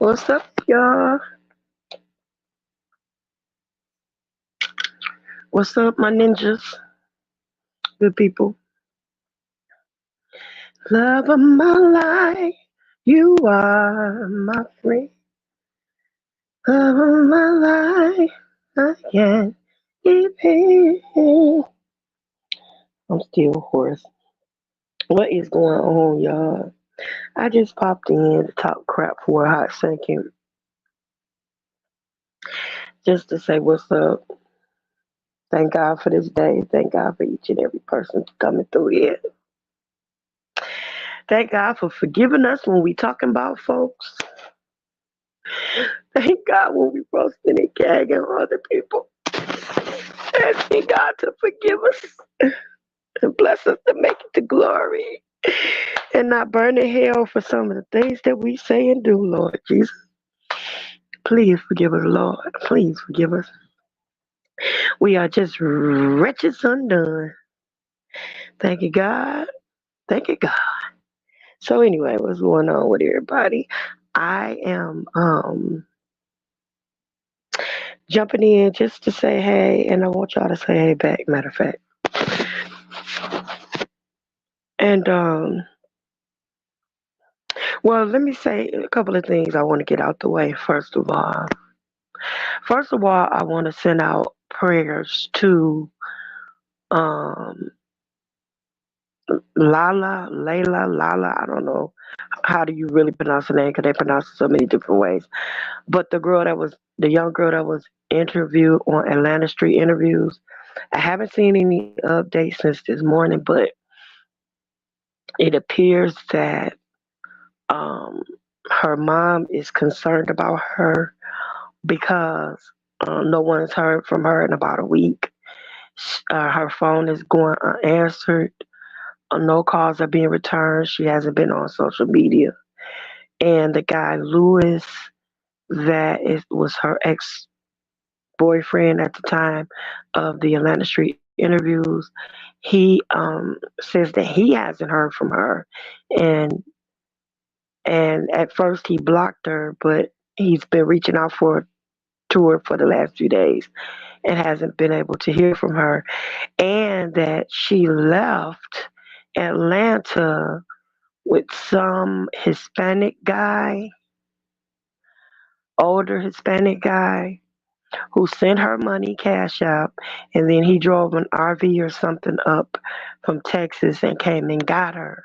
What's up, y'all? What's up, my ninjas? Good people. Love of my life, you are my friend. Love of my life, I can't keep it. I'm still hoarse. What is going on, y'all? I just popped in to talk crap for a hot second, just to say what's up. Thank God for this day. Thank God for each and every person coming through here. Thank God for forgiving us when we talking about folks. Thank God when we roasting and gagging on other people. Asking God to forgive us and bless us to make it to glory and not burn in hell for some of the things that we say and do, Lord Jesus. Please forgive us, Lord. Please forgive us. We are just wretches undone. Thank you, God. Thank you, God. So anyway, what's going on with everybody? I am jumping in just to say hey, and I want y'all to say hey back, matter of fact. And well, let me say a couple of things I want to get out the way. First of all, I want to send out prayers to um, Lala. I don't know how do you really pronounce the name because they pronounce it so many different ways. But the young girl that was interviewed on Atlanta Street Interviews. I haven't seen any updates since this morning, but it appears that um, her mom is concerned about her because no one's heard from her in about a week. Her phone is going unanswered. No calls are being returned. She hasn't been on social media. And the guy Lewis, was her ex boyfriend at the time of the Atlanta Street interviews. He says that he hasn't heard from her, and at first he blocked her, but he's been reaching out to her for the last few days and hasn't been able to hear from her, and that she left Atlanta with some older Hispanic guy, who sent her money cash out, and then he drove an RV or something up from Texas and came and got her.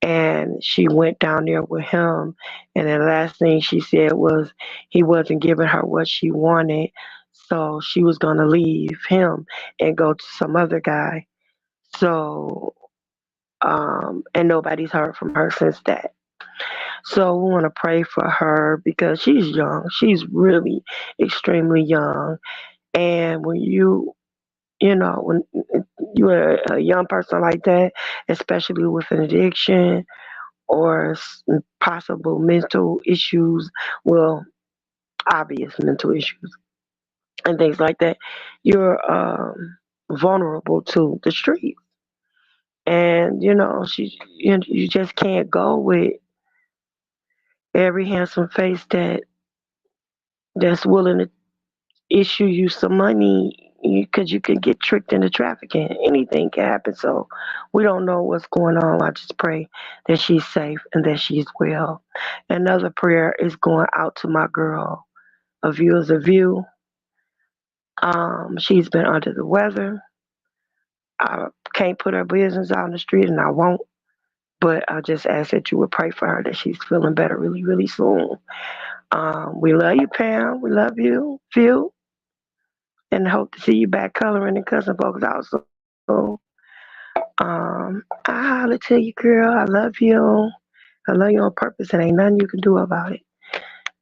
And she went down there with him, and the last thing she said was he wasn't giving her what she wanted, so she was going to leave him and go to some other guy. So and nobody's heard from her since that. So we want to pray for her because she's young. She's really extremely young. And when you're a young person like that, especially with an addiction or possible mental issues, well, obvious mental issues and things like that, you're vulnerable to the street. And you just can't go with every handsome face that's willing to issue you some money because you could get tricked into trafficking. Anything can happen. So we don't know what's going on. I just pray that she's safe and that she's well. Another prayer is going out to my girl, A View is a View. She's been under the weather. I can't put her business out on the street, and I won't. But I just ask that you would pray for her that she's feeling better really, really soon. We love you, Pam. We love you, Phil, and hope to see you back coloring and cussing folks out. So, I holler to you, girl. I love you. I love you on purpose, and ain't nothing you can do about it.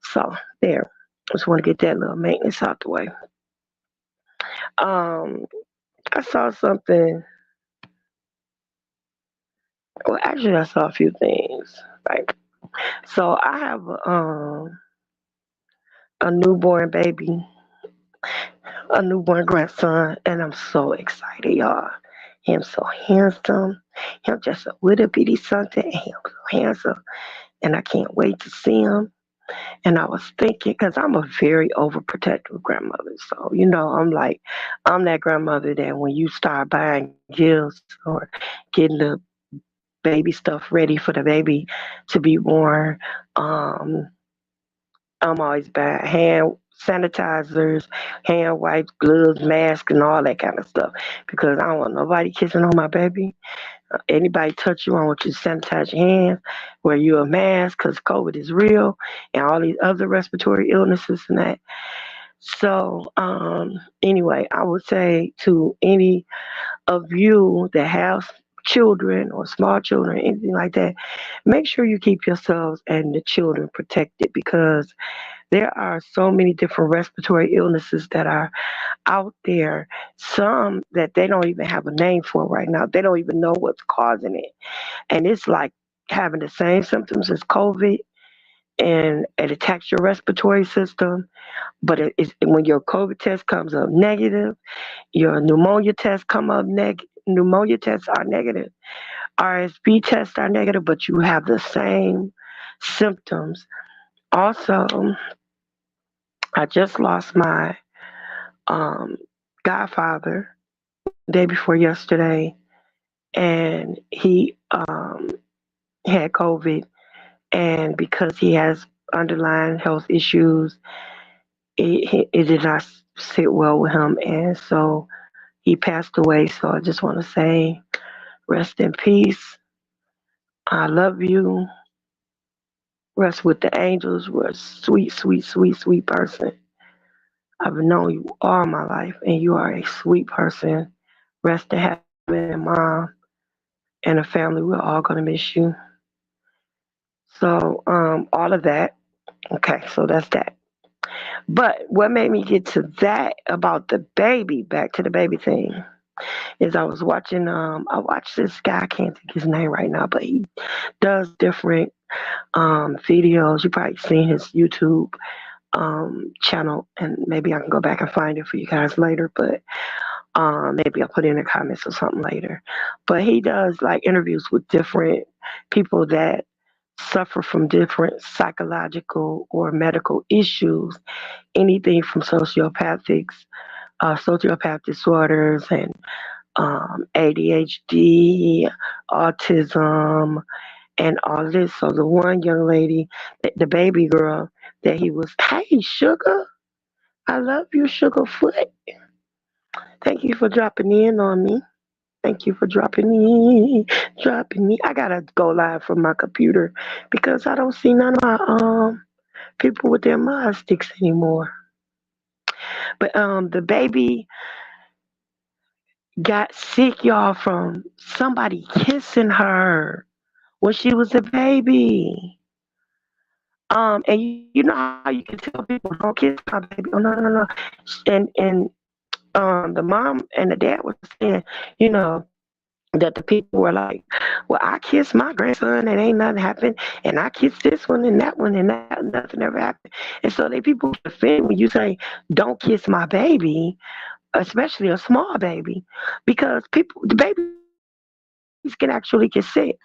So, there. Just want to get that little maintenance out the way. Um, I saw something. Well, actually, I saw a few things. Like, so I have a newborn baby, a newborn grandson, and I'm so excited, y'all. Him so handsome. Him just a little bitty something, and him so handsome. And I can't wait to see him. And I was thinking, because I'm a very overprotective grandmother. So, I'm that grandmother that when you start buying gifts or getting the baby stuff ready for the baby to be born, um, I'm always buying hand sanitizers, hand wipes, gloves, masks, and all that kind of stuff because I don't want nobody kissing on my baby. Anybody touch you, I want you to sanitize your hands, wear you a mask because COVID is real and all these other respiratory illnesses and that. So, anyway, I would say to any of you that have children or small children, anything like that, make sure you keep yourselves and the children protected because there are so many different respiratory illnesses that are out there, some that they don't even have a name for right now. They don't even know what's causing it. And it's like having the same symptoms as COVID and it attacks your respiratory system. But it's when your COVID test comes up negative, your pneumonia test come up negative. Pneumonia tests are negative. RSV tests are negative, but you have the same symptoms. Also, I just lost my um, godfather day before yesterday, and he had COVID. And because he has underlying health issues, it did not sit well with him. And so he passed away. So I just want to say, rest in peace. I love you. Rest with the angels. You're a sweet, sweet, sweet, sweet person. I've known you all my life, and you are a sweet person. Rest in heaven, mom, and the family. We're all gonna miss you. So, all of that. Okay, so that's that. But what made me get to that about the baby, back to the baby thing, is I was watching. I watched this guy. I can't think his name right now, but he does different videos. You probably seen his YouTube channel, and maybe I can go back and find it for you guys later. But maybe I'll put it in the comments or something later. But he does like interviews with different people that suffer from different psychological or medical issues, anything from sociopath disorders and ADHD, autism, and all this. So the one young lady, the baby girl that he was, hey, Sugar, I love you, Sugarfoot. Thank you for dropping in on me. Thank you for dropping me. I gotta go live from my computer because I don't see none of my people with their mod sticks anymore. But the baby got sick, y'all, from somebody kissing her when she was a baby. And you know how you can tell people don't kiss my baby. Oh no. And the mom and the dad was saying, you know, that the people were like, well, I kissed my grandson and ain't nothing happened, and I kissed this one and that nothing ever happened. And so they people offend when you say don't kiss my baby, especially a small baby, because the babies can actually get sick.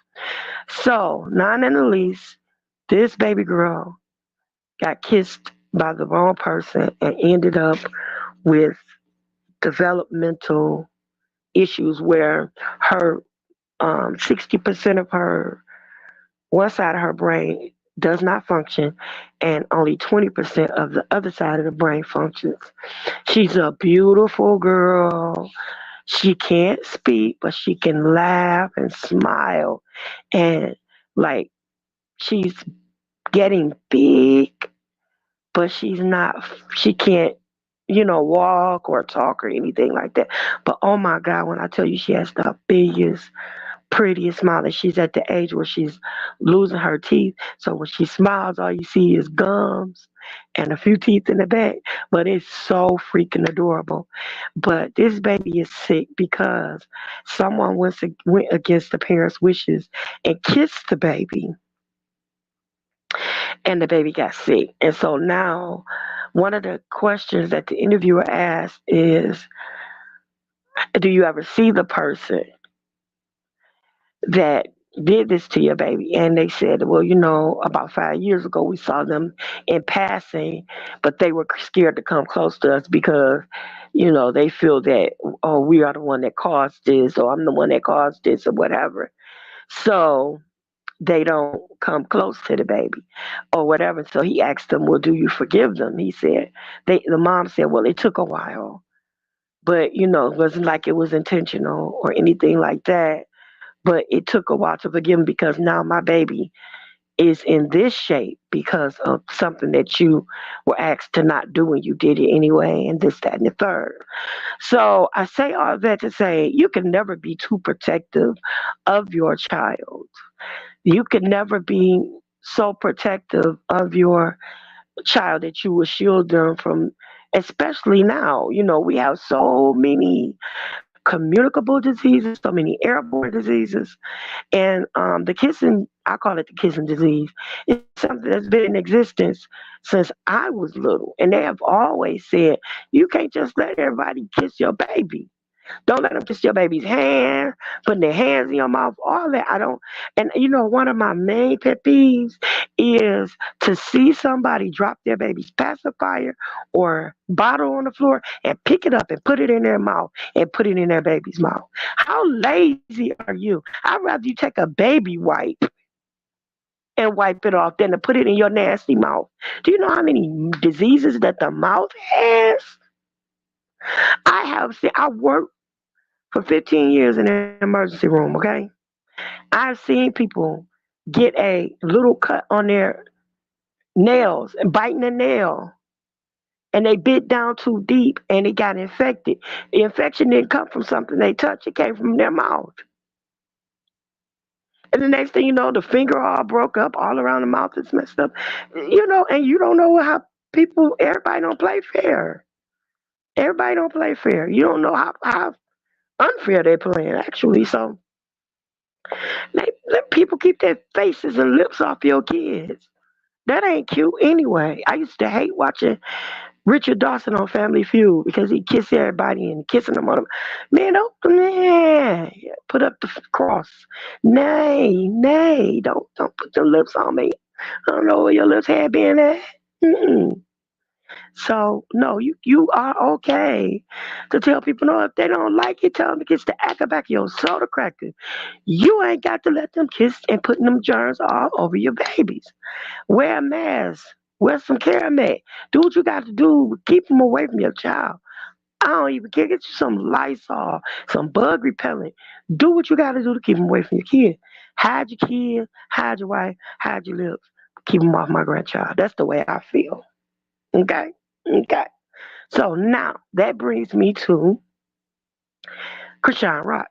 So, none and the least, this baby girl got kissed by the wrong person and ended up with developmental issues where her 60% of her one side of her brain does not function and only 20% of the other side of the brain functions. She's a beautiful girl. She can't speak, but she can laugh and smile and like she's getting big, but she can't, walk or talk or anything like that. But oh my God, when I tell you she has the biggest, prettiest smile, and she's at the age where she's losing her teeth. So when she smiles, all you see is gums and a few teeth in the back. But it's so freaking adorable. But this baby is sick because someone went against the parents' wishes and kissed the baby, and the baby got sick. And so now, one of the questions that the interviewer asked is, do you ever see the person that did this to your baby? And they said, well, about 5 years ago, we saw them in passing, but they were scared to come close to us because, they feel that, oh, we are the one that caused this, or I'm the one that caused this, or whatever. So they don't come close to the baby or whatever. So he asked them, well, do you forgive them? He said, the mom said, well, it took a while, but, it wasn't like it was intentional or anything like that. But it took a while to forgive him because now my baby is in this shape because of something that you were asked to not do and you did it anyway, and this, that, and the third. So I say all that to say you can never be too protective of your child. You can never be so protective of your child that you will shield them from, especially now. We have so many communicable diseases, so many airborne diseases. And the kissing, I call it the kissing disease, is something that's been in existence since I was little. And they have always said, you can't just let everybody kiss your baby. Don't let them kiss your baby's hand, putting their hands in your mouth, all that. I don't. And one of my main pet peeves is to see somebody drop their baby's pacifier or bottle on the floor and pick it up and put it in their mouth and put it in their baby's mouth. How lazy are you? I'd rather you take a baby wipe and wipe it off than to put it in your nasty mouth. Do you know how many diseases that the mouth has? I worked for 15 years in the emergency room, okay? I've seen people get a little cut on their nails and biting a nail and they bit down too deep and it got infected. The infection didn't come from something they touched, it came from their mouth. And the next thing you know, the finger all broke up, all around the mouth is messed up. And you don't know how everybody don't play fair. Everybody don't play fair. You don't know how unfair they're playing, actually. So let people keep their faces and lips off your kids. That ain't cute anyway. I used to hate watching Richard Dawson on Family Feud because he kissed everybody and kissing them on them. Man, put up the cross. Nay, nay, don't put your lips on me. I don't know where your lips had been at. Mm-mm. So no, you are okay to tell people no. If they don't like it, tell them to kiss the actor back of your soda cracker. You ain't got to let them kiss and putting them germs all over your babies. Wear a mask. Wear some caramel. Do what you got to do. Keep them away from your child. I don't even care. Get you some Lysol, some bug repellent. Do what you got to do to keep them away from your kid. Hide your kid, hide your wife, hide your lips. Keep them off my grandchild. That's the way I feel. Okay? Okay. So now that brings me to Krishan Rock.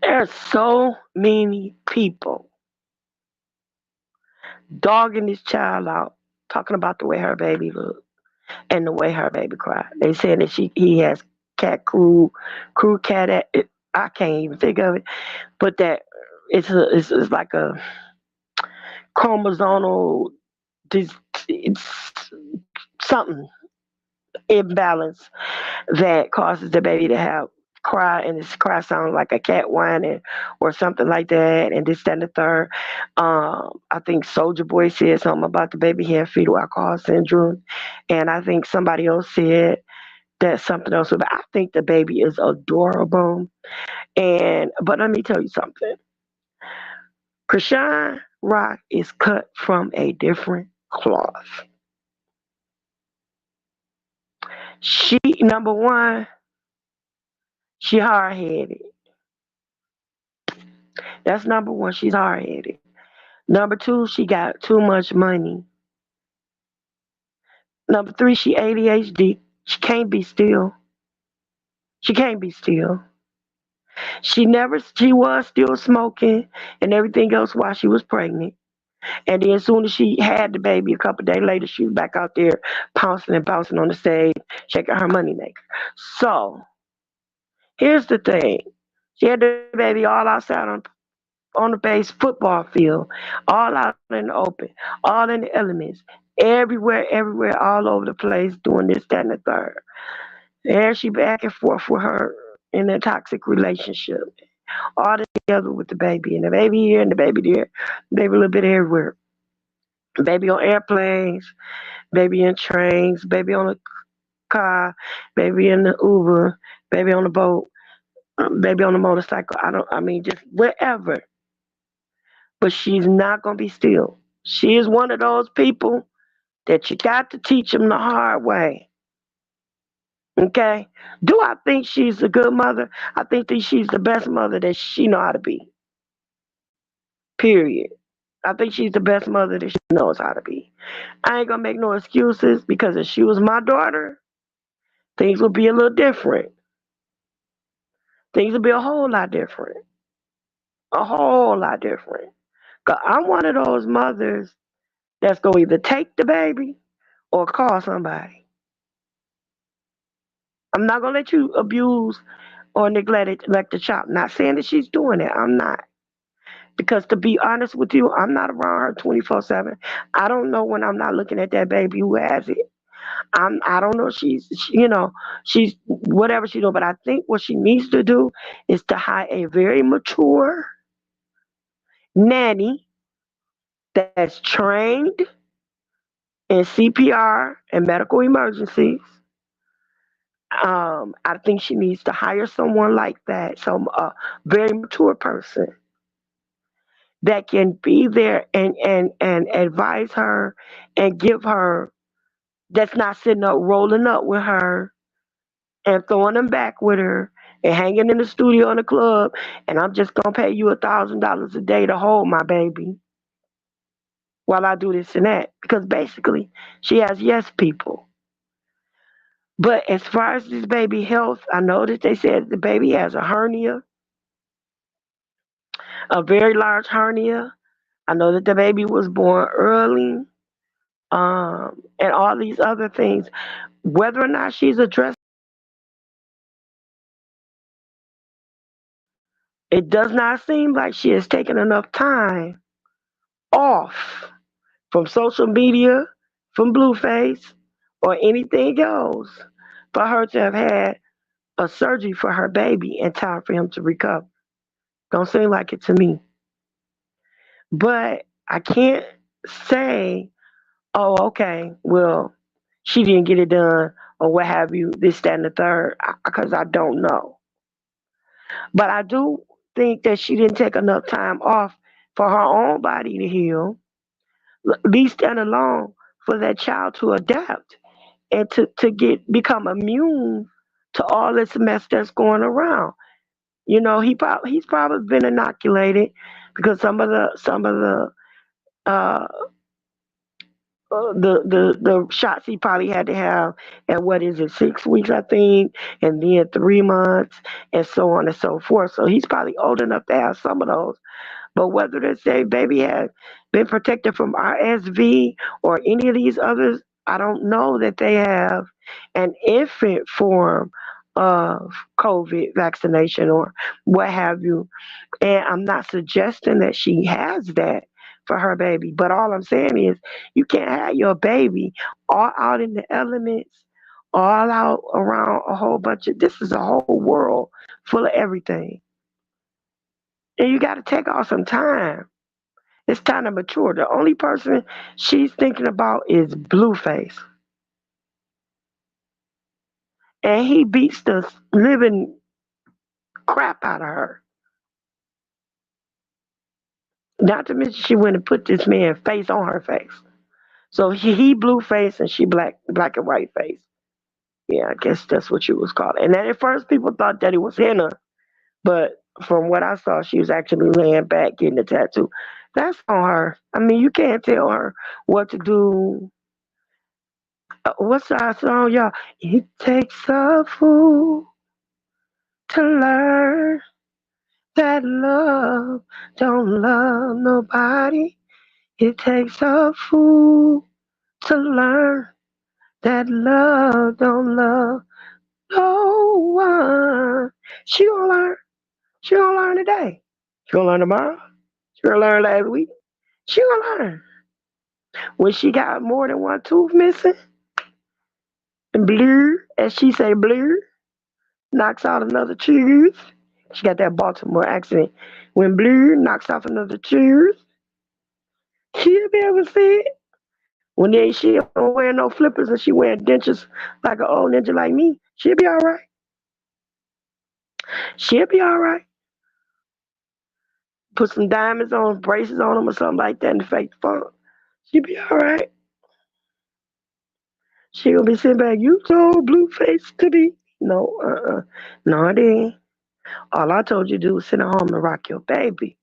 There are so many people dogging this child out, talking about the way her baby looked and the way her baby cried. They said that he has crew cat. I can't even think of it, but that it's like a chromosomal it's something imbalance that causes the baby to have cry, and his cry sounds like a cat whining or something like that, and this, that, and the third. I think Soldier Boy said something about the baby had fetal alcohol syndrome, and I think somebody else said that something else. But I think the baby is adorable, and but let me tell you something. Krishan Rock is cut from a different cloth. She number one, she hard headed. That's number one. She's hard headed. Number two, she got too much money. Number three, she ADHD. She can't be still. She can't be still. She was still smoking and everything else while she was pregnant. And then as soon as she had the baby, a couple of days later, she was back out there pouncing and bouncing on the stage, shaking her money maker. So here's the thing. She had the baby all outside on the base football field, all out in the open, all in the elements, everywhere, all over the place, doing this, that, and the third. There she back and forth with her in a toxic relationship. All this together with the baby, and the baby here and the baby there, baby a little bit everywhere. Baby on airplanes, baby in trains, baby on a car, baby in the Uber, baby on the boat, baby on the motorcycle. I mean, just wherever. But she's not gonna be still. She is one of those people that you got to teach them the hard way. Okay? Do I think she's a good mother? I think that she's the best mother that she know how to be. Period. I think she's the best mother that she knows how to be. I ain't gonna make no excuses because if she was my daughter, things would be a little different. Things would be a whole lot different. A whole lot different. Cause I'm one of those mothers that's gonna either take the baby or call somebody. I'm not gonna let you abuse or neglect it like the child. Not saying that she's doing it. I'm not. Because to be honest with you, I'm not around her 24/7. I don't know when I'm not looking at that baby who has it. I don't know. She's whatever she doing. But I think what she needs to do is to hire a very mature nanny that's trained in CPR and medical emergencies. I think she needs to hire someone like that, some very mature person that can be there and advise her and give her, that's not sitting up rolling up with her and throwing them back with her and hanging in the studio in the club, and I'm just gonna pay you $1,000 a day to hold my baby while I do this and that, because basically she has yes people. But as far as this baby health, I know that they said the baby has a hernia, a very large hernia. I know that the baby was born early, and all these other things. Whether or not she's addressed, it does not seem like she has taken enough time off from social media, from Blueface, or anything else for her to have had a surgery for her baby in time for him to recover. Don't seem like it to me. But I can't say, oh, okay, well, she didn't get it done or what have you, this, that, and the third, because I don't know. But I do think that she didn't take enough time off for her own body to heal, least and alone for that child to adapt and to become immune to all this mess that's going around. He's probably been inoculated because some of the uh, the shots he probably had to have at, what is it, 6 weeks I think, and then 3 months, and so on and so forth. So he's probably old enough to have some of those. But whether they say baby has been protected from RSV or any of these others, I don't know that they have an infant form of COVID vaccination or what have you. And I'm not suggesting that she has that for her baby. But all I'm saying is you can't have your baby all out in the elements, all out around a whole bunch of, this is a whole world full of everything. And you got to take off some time. It's time to mature. The only person she's thinking about is Blueface. And he beats the living crap out of her. Not to mention she went and put this man's face on her face. So he blue face and she black and white face. Yeah, I guess that's what you was calling. And then at first people thought that it was henna, but from what I saw, she was actually laying back getting a tattoo. That's on her. I mean, you can't tell her what to do. What's that song, y'all? It takes a fool to learn that love don't love nobody. It takes a fool to learn that love don't love no one. She gonna learn. She gonna learn today. She gonna learn tomorrow. She gonna learn last week. She gonna learn. When she got more than one tooth missing, and blue, as she say, blue, knocks out another tooth. She got that Baltimore accent. When Blue knocks off another cheers, she'll be able to see it. When she don't wear no flippers and she wearing dentures like an old ninja like me, she'll be all right. She'll be all right. Put some diamonds on, braces on them or something like that and fake the funk. She'll be all right. She gonna be sitting back. You told Blueface to be. No, no, I didn't. All I told you to do was sit at home and rock your baby.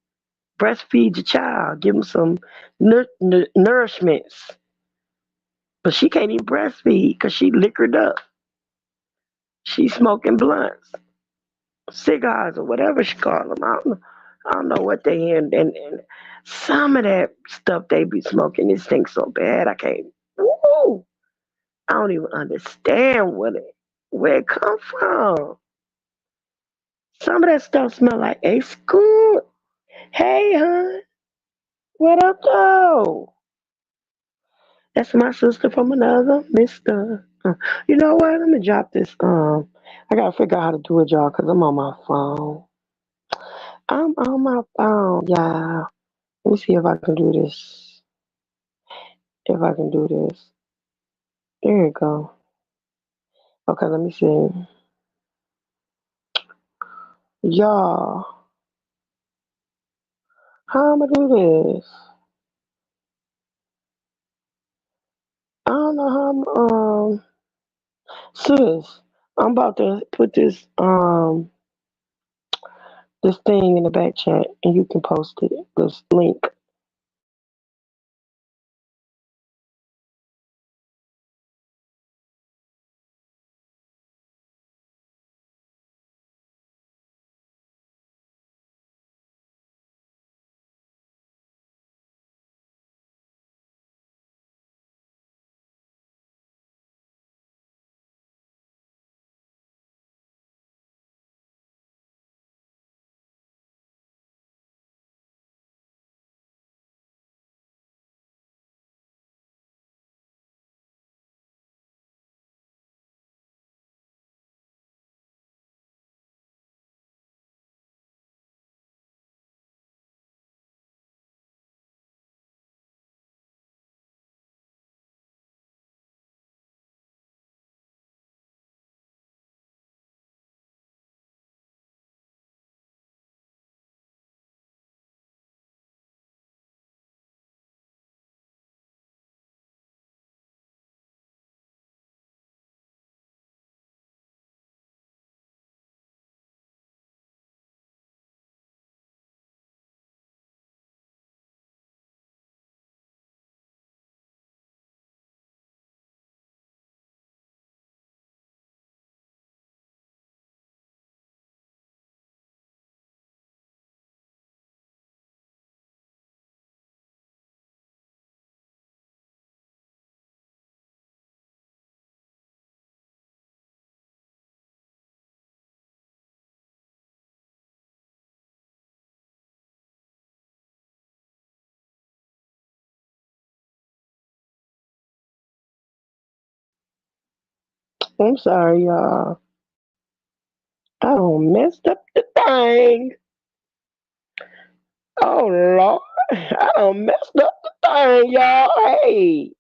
Breastfeed your child. Give him some nourishments. But she can't even breastfeed because she liquored up. She's smoking blunts, cigars, or whatever she call them. I don't know what they in. And some of that stuff they be smoking, it stinks so bad. I can't. Woo! I don't even understand where it come from. Some of that stuff smell like a school. Hey, hon, what up, though? That's my sister from another mister. You know what? Let me drop this. I gotta figure out how to do it, y'all, because I'm on my phone. I'm on my phone, yeah. Let me see if I can do this. If I can do this. There you go. Okay, let me see. Y'all, how am I do this? I don't know how sis, I'm about to put this thing in the back chat and you can post it, this link. I'm sorry, y'all. I don't messed up the thing. Oh Lord. I don't messed up the thing, y'all. Hey.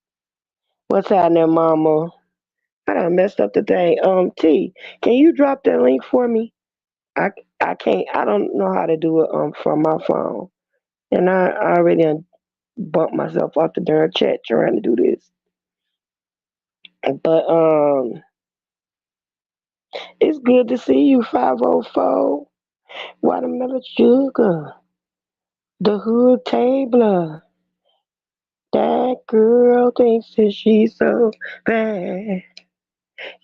What's happening, mama? I done messed up the thing. T, can you drop that link for me? I I can't. I don't know how to do it from my phone, and I already done bumped myself off the darn chat trying to do this. But it's good to see you, 504. Watermelon sugar, the hood table. That girl thinks that she's so bad.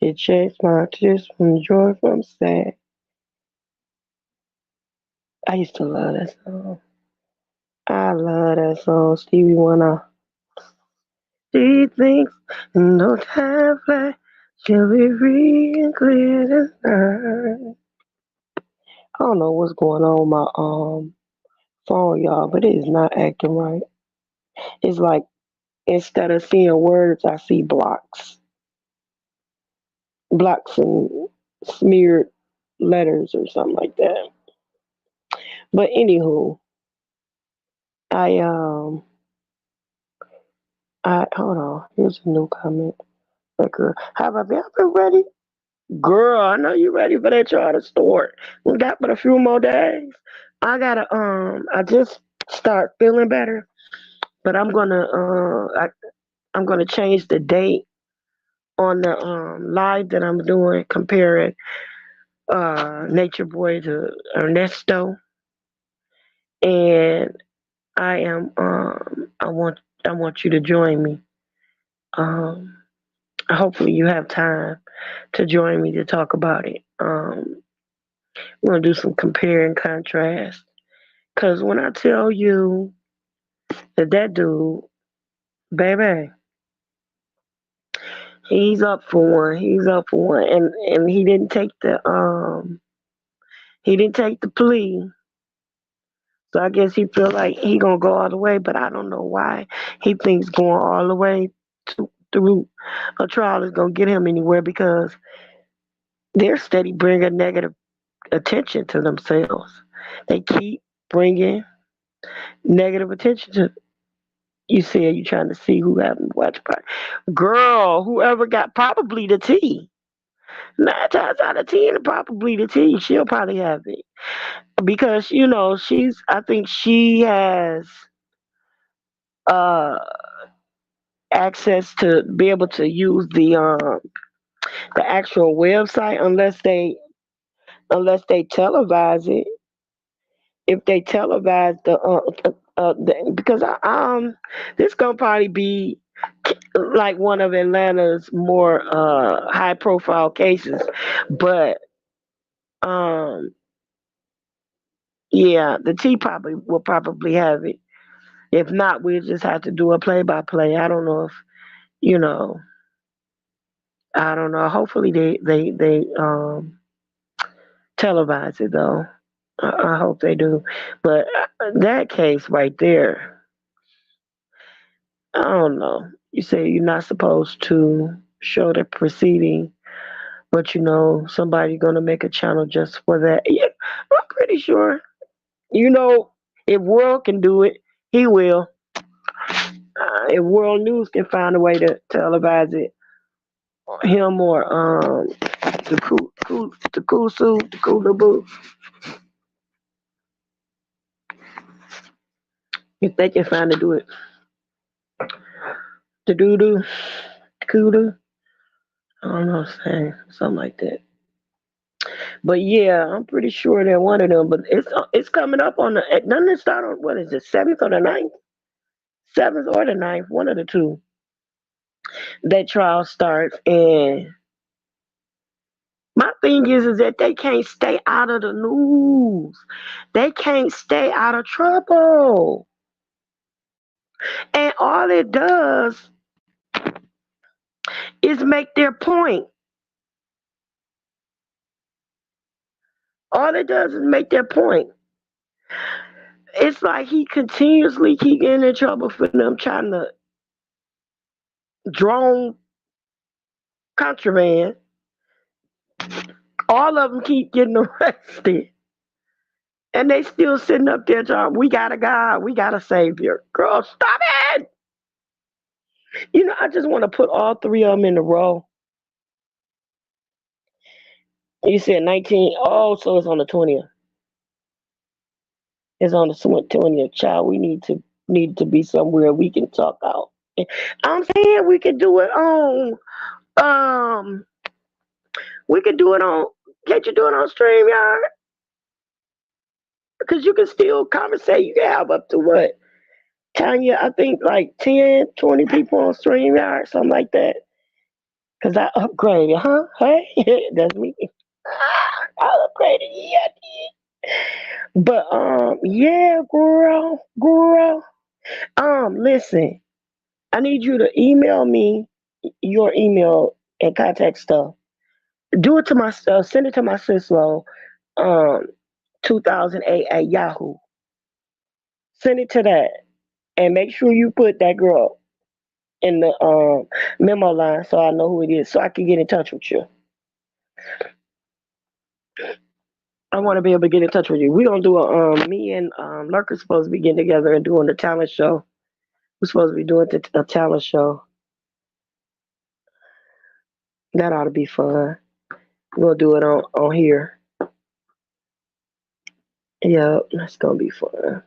It checks my tears from joy from sad. I used to love that song. I love that song, Stevie Wonder. She thinks no time flies. She'll be free and clear as night. I don't know what's going on with my phone, y'all, but it is not acting right. It's like instead of seeing words, I see blocks and smeared letters or something like that. But anywho, I I hold on. Here's a new comment. That girl, have I been ready? Girl, I know you ready for that charter store. We got but a few more days. I just start feeling better, but I'm gonna change the date on the live that I'm doing comparing Nature Boy to Ernesto, and I want you to join me. Um, hopefully you have time to join me to talk about it. We're gonna do some compare and contrast. Cause when I tell you that dude, baby, he's up for one. He's up for one, and he didn't take the plea. So I guess he feel like he gonna go all the way, but I don't know why he thinks going all the way through a trial is gonna get him anywhere because they're steady bringing negative attention to themselves. They keep bringing negative attention to. You said you trying to see who happened to watch party. Girl, whoever got probably the tea. 9 times out of 10, probably the tea. She'll probably have it because I think she has uh access to be able to use the actual website unless they televise it. If they televise because this gonna probably be like one of Atlanta's more high profile cases, but um yeah, the T probably will probably have it. If not, we'll just have to do a play by play. I don't know if you know. I don't know. Hopefully they televise it though. I hope they do. But that case right there, I don't know. You say you're not supposed to show the proceeding, but somebody's gonna make a channel just for that. Yeah, I'm pretty sure. If World can do it, he will. If World News can find a way to televise it, him or the Cool if they can find to do it, the doo doo, kudu, I don't know, saying something like that. But yeah, I'm pretty sure they're one of them. But it's coming up on the. Doesn't it start on what is it, 7th or the 9th? 7th or the 9th, one of the two. That trial starts, and my thing is that they can't stay out of the news. They can't stay out of trouble. And all it does is make their point. All it does is make their point. It's like he continuously keep getting in trouble for them trying to drone contraband. All of them keep getting arrested. And they still sitting up there talking, we got a God, we got a Savior. Girl, stop it! I just want to put all three of them in a row. You said 19. Oh, so it's on the 20th. It's on the 20th. Child, we need to be somewhere we can talk out. I'm saying um we can do it on can't you do it on StreamYard? Because you can still conversate. You can have up to what? Tanya, I think like 10, 20 people on StreamYard, something like that. Because I upgraded, huh? Hey, that's me. I upgraded, yeah, I did. But yeah, girl. Listen, I need you to email me your email and contact stuff. Do it to my stuff. Send it to my Sislo, um, 2008 at Yahoo. Send it to that, and make sure you put that girl in the memo line so I know who it is, so I can get in touch with you. I want to be able to get in touch with you. We gonna do a me and Lurker's supposed to be getting together and doing a talent show. We're supposed to be doing a talent show. That ought to be fun. We'll do it on here. Yeah, that's gonna be fun.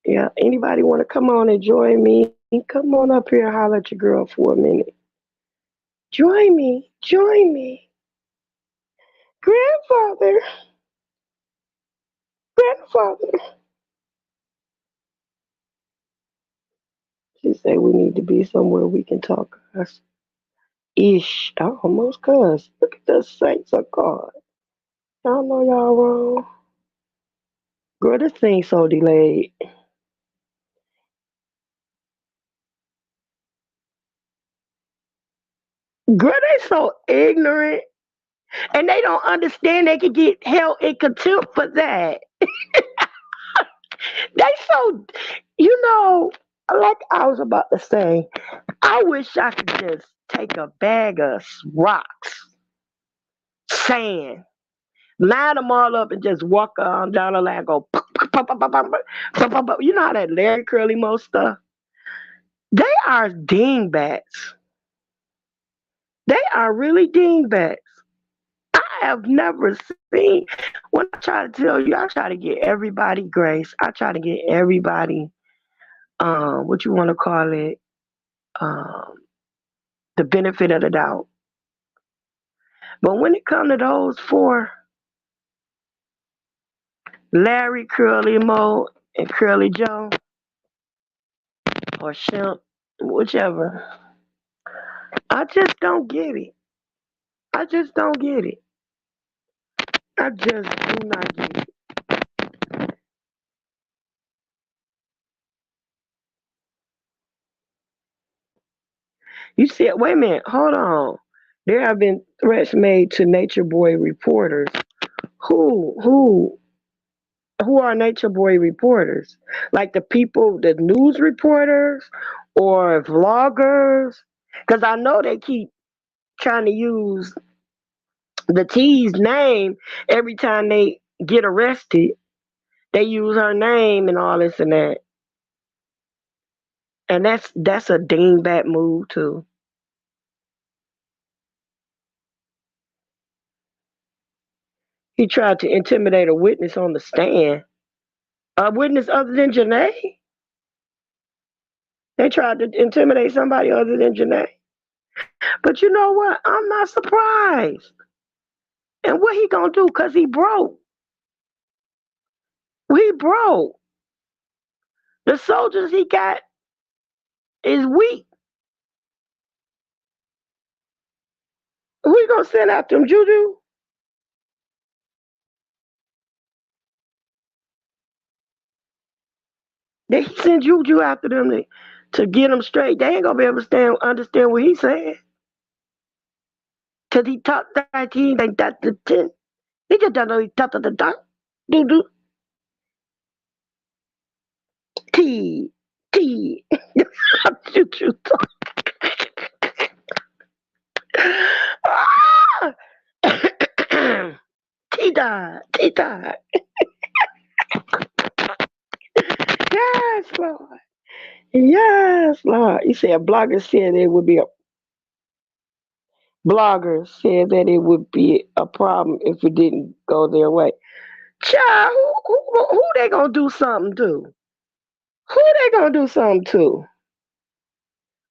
Yeah, anybody want to come on and join me? Come on up here and holler at your girl for a minute. Join me, join me. Grandfather, grandfather. She said we need to be somewhere we can talk us. Ish, I almost cussed. Look at the saints of God. Y'all know y'all wrong. Girl, this thing so delayed. Girl, they so ignorant. And they don't understand they could get held in contempt for that. They so, like I was about to say, I wish I could just take a bag of rocks, sand, line them all up and just walk down the line and go, pop, pop, pop, pop, pop, pop, pop, pop. You know how that Larry Curly Mo stuff? They are dingbats. They are really dingbats. I have never seen, when I try to tell you, I try to get everybody grace. I try to get everybody, what you want to call it, um, the benefit of the doubt. But when it comes to those four, Larry, Curly Mo, and Curly Joe, or Shemp, whichever, I just don't get it. I just don't get it. I just do not get it. You see, wait a minute, hold on. There have been threats made to Nature Boy reporters. Who, who, who are Nature Boy reporters? Like the people, the news reporters or vloggers? Because I know they keep trying to use the T's name every time they get arrested. They use her name and all this and that. And that's a dingbat move too. He tried to intimidate a witness on the stand. A witness other than Janae? They tried to intimidate somebody other than Janae. But you know what? I'm not surprised. And what he gonna do? Cause he broke. He broke. The soldiers he got is weak. Who you gonna send after him, Juju? They send Juju after them to get them straight. They ain't gonna be able to understand what he's saying. Cause he talked that he like that the ten. He just don't know he talked to the dot. Do do T T. Juju talk. Ah! T died. T died. Yes, Lord. Yes, Lord. You said bloggers said that it would be a problem if it didn't go their way. Child, who they gonna do something to? Who they gonna do something to?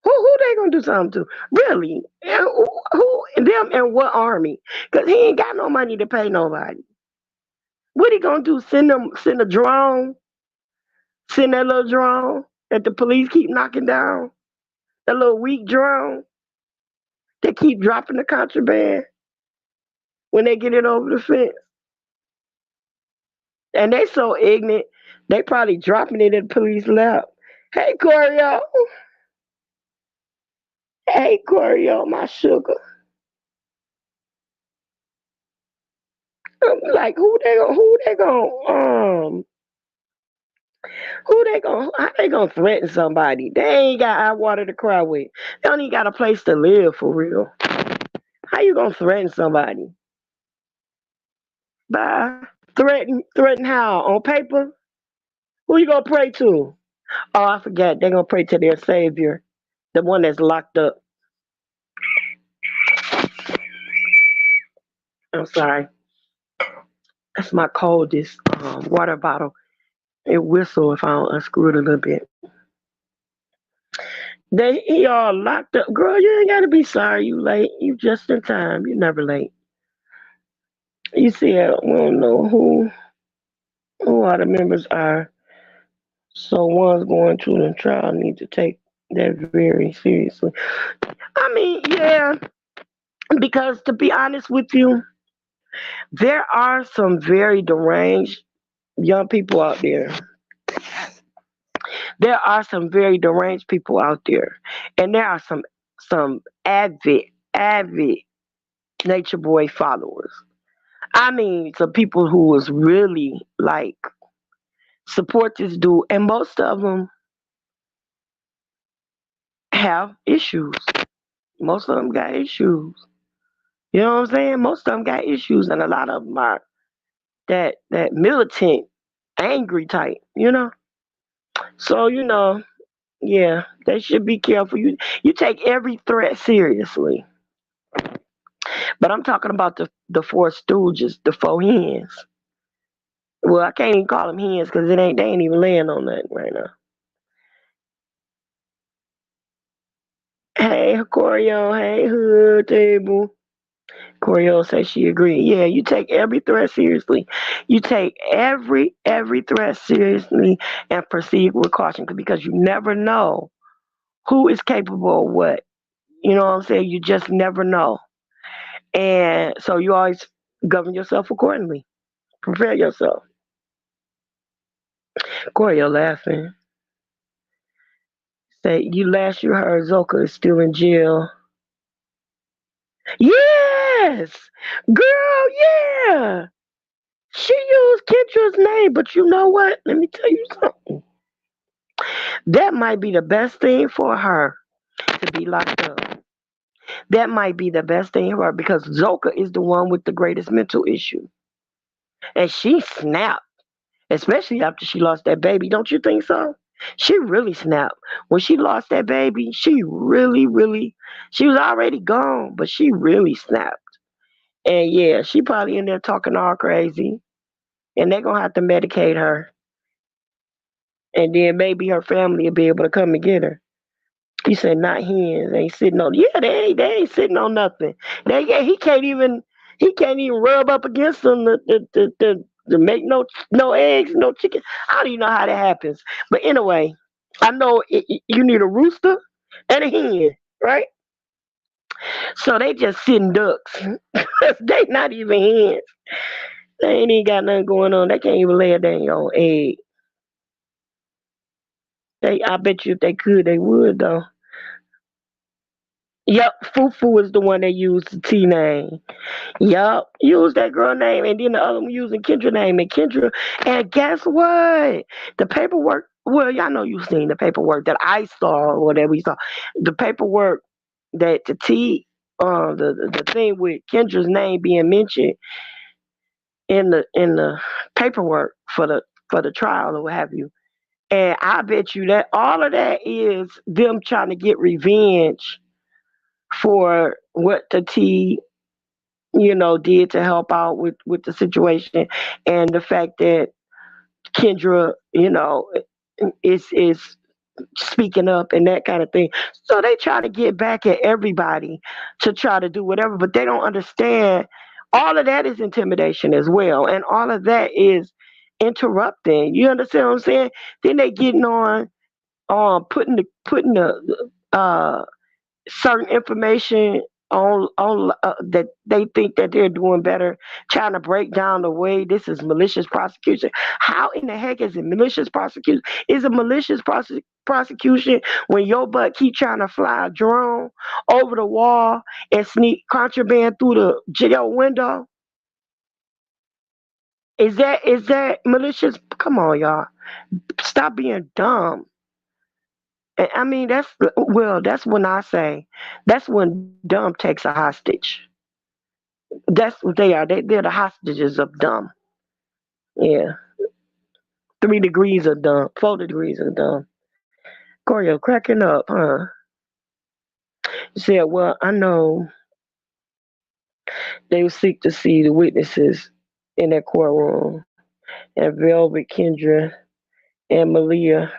Who they gonna do something to? Really? And who them and what army? Cause he ain't got no money to pay nobody. What he gonna do? Send a drone? Send that little drone that the police keep knocking down? That little weak drone that keep dropping the contraband when they get it over the fence. And they so ignorant, they probably dropping it in the police lap. Hey Corio, hey Corio, my sugar. I'm like, how they gonna threaten somebody? They ain't got hot water to cry with. They don't even got a place to live for real. How you gonna threaten somebody? Bye. Threaten how? On paper? Who you gonna pray to? Oh, I forget. They're gonna pray to their savior, the one that's locked up. I'm sorry. That's my coldest water bottle. It whistle if I don't unscrew it a little bit. He all locked up. Girl, you ain't gotta be sorry you late. You just in time. You never late. You see, we don't know who all the members are. So one's going to the trial need to take that very seriously. I mean, yeah, because to be honest with you, there are some very deranged young people out there. There are some very deranged people out there, and there are some avid nature boy followers. I mean, some people who was really like support this dude, and most of them have issues. Most of them got issues. You know what I'm saying? Most of them got issues, and a lot of them are that militant, angry type. So yeah, they should be careful. You take every threat seriously, but I'm talking about the four stooges, the four hens. Well, I can't even call them hens because they ain't even laying on nothing right now. Hey, Corio. Hey, hood table. Corio says she agreed. Yeah, you take every threat seriously. You take every threat seriously and proceed with caution because you never know who is capable of what. You know what I'm saying? You just never know. And so you always govern yourself accordingly. Prepare yourself. Corio laughing. Say you last you heard Zoka is still in jail. Yes! Girl, yeah! She used Kendra's name, but you know what? Let me tell you something. That might be the best thing for her to be locked up. That might be the best thing for her because Zoka is the one with the greatest mental issue. And she snapped, especially after she lost that baby. Don't you think so? She really snapped. When she lost that baby, she really, she was already gone, but she really snapped. And yeah, she probably in there talking all crazy. And they're going to have to medicate her. And then maybe her family will be able to come and get her. He said, "Not hens. They ain't sitting on. Yeah, they ain't sitting on nothing. He can't even rub up against them to make no eggs, no chicken. I don't even know how that happens. But anyway, I know you need a rooster and a hen, right? So they just sitting ducks. They not even hens. They ain't even got nothing going on. They can't even lay a dang on egg. I bet you if they could, they would though. Yep, Fufu is the one that used the T name. Yup, use that girl name, and then the other one using Kendra name and Kendra. And guess what? The paperwork. Well, y'all know you seen the paperwork that I saw or whatever we saw. The paperwork that the the thing with Kendra's name being mentioned in the paperwork for the trial or what have you. And I bet you that all of that is them trying to get revenge for what the T did to help out with the situation and the fact that Kendra, is speaking up and that kind of thing. So they try to get back at everybody to try to do whatever, but they don't understand all of that is intimidation as well. And all of that is interrupting. You understand what I'm saying? Then they getting on putting the certain information on that they think that they're doing better, trying to break down the way this is malicious prosecution. How in the heck is it malicious prosecution? Is it malicious prosecution when your butt keep trying to fly a drone over the wall and sneak contraband through the jail window? Is that malicious? Come on, y'all. Stop being dumb. I mean, that's when I say that's when dumb takes a hostage. That's what they are. They're the hostages of dumb. Yeah. 3 degrees of dumb. 4 degrees of dumb. Corio cracking up, huh? He said, well, I know they would seek to see the witnesses in that courtroom. And Velvet, Kendra, and Malia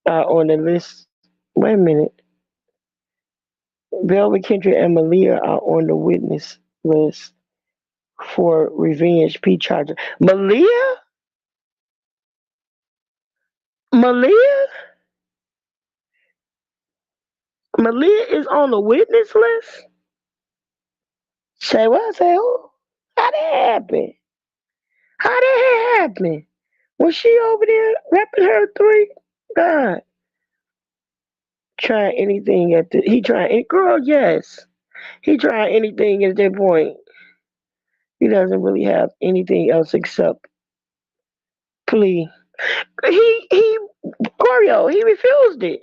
are on the list. Wait a minute. Velvet, Kendra, and Malia are on the witness list for revenge P charges. Malia? Malia? Malia is on the witness list? Say what? Say who? How that happen? How that happen? Was she over there rapping her three? God, trying anything at the he trying girl, yes. He trying anything at that point. He doesn't really have anything else except plea. He Mario, he refused it.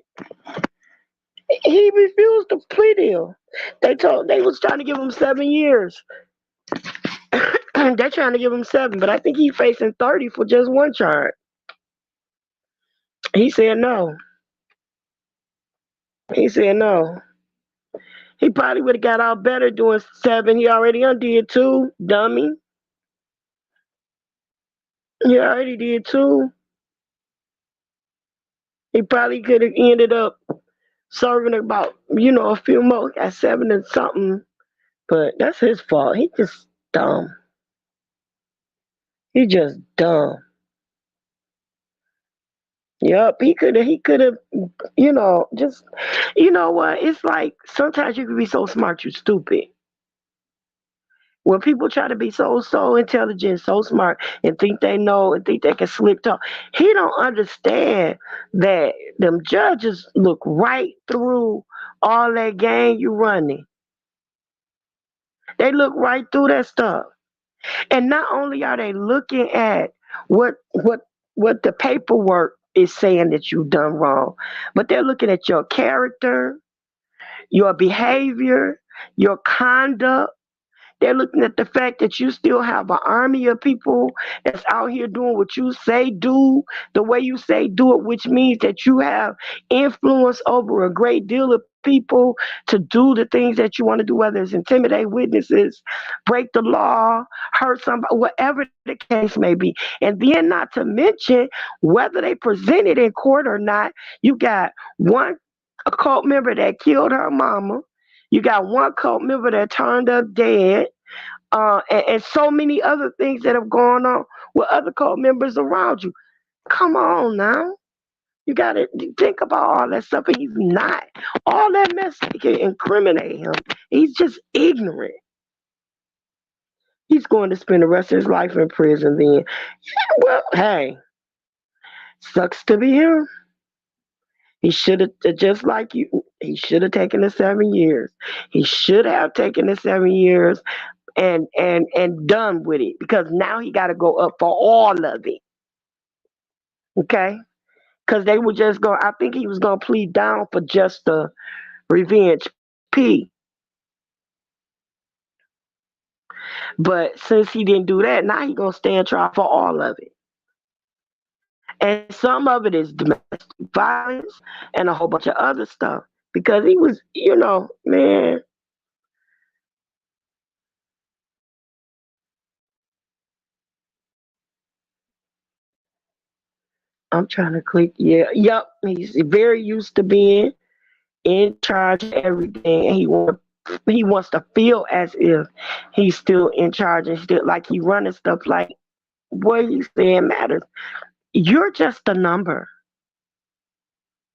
He refused the plea deal. They was trying to give him 7 years. They're trying to give him 7, but I think he's facing 30 for just one charge. He said no. He said no. He probably would have got out better doing 7. He already undid 2, dummy. He already did 2. He probably could have ended up serving about, a few more. Got 7 and something. But that's his fault. He just dumb. He just dumb. Yep, he could have, just, you know what? It's like sometimes you can be so smart, you stupid. When people try to be so intelligent, so smart, and think they know and think they can slick talk, he don't understand that them judges look right through all that game you running. They look right through that stuff. And not only are they looking at what the paperwork is saying that you've done wrong, but they're looking at your character, your behavior, your conduct. They're looking at the fact that you still have an army of people that's out here doing what you say do, the way you say do it, which means that you have influence over a great deal of people to do the things that you want to do, whether it's intimidate witnesses, break the law, hurt somebody, whatever the case may be. And then not to mention whether they present it in court or not, you got one a cult member that killed her mama. You got one cult member that turned up dead, and so many other things that have gone on with other cult members around you. Come on now. You got to think about all that stuff. And he's not. All that mess can incriminate him. He's just ignorant. He's going to spend the rest of his life in prison then. Yeah, well, hey, sucks to be him. He should have, just like you, he should have taken the 7 years. He should have taken the 7 years and done with it, because now he got to go up for all of it. Okay, because they were just going. I think he was going to plead down for just the revenge P. But since he didn't do that, now he gonna stand trial for all of it. And some of it is domestic violence and a whole bunch of other stuff. Because he was, man, I'm trying to click. Yeah, yep. He's very used to being in charge of everything, and he wants to feel as if he's still in charge and still like he running stuff. Like what he's saying matters. You're just a number.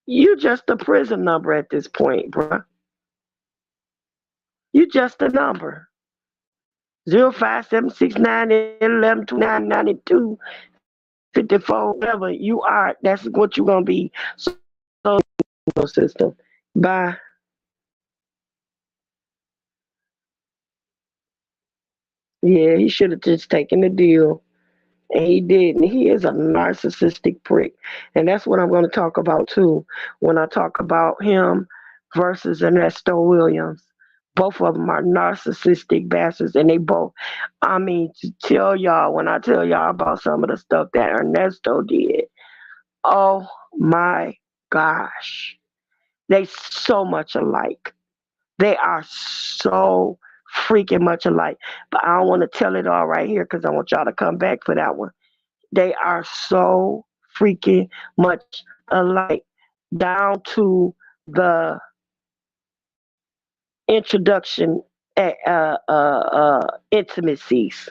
You're just a prison number at this point, bruh. You're just a number. 057691129254, whatever you are, that's what you're gonna be. So system. Bye. Yeah, he should have just taken the deal. And he didn't. He is a narcissistic prick. And that's what I'm going to talk about too when I talk about him versus Ernesto Williams. Both of them are narcissistic bastards, and they both. I mean, to tell y'all when I tell y'all about some of the stuff that Ernesto did. Oh my gosh, they so much alike. They are so freaking much alike. But I don't want to tell it all right here because I want y'all to come back for that one. They are so freaking much alike, down to the introduction at intimacies.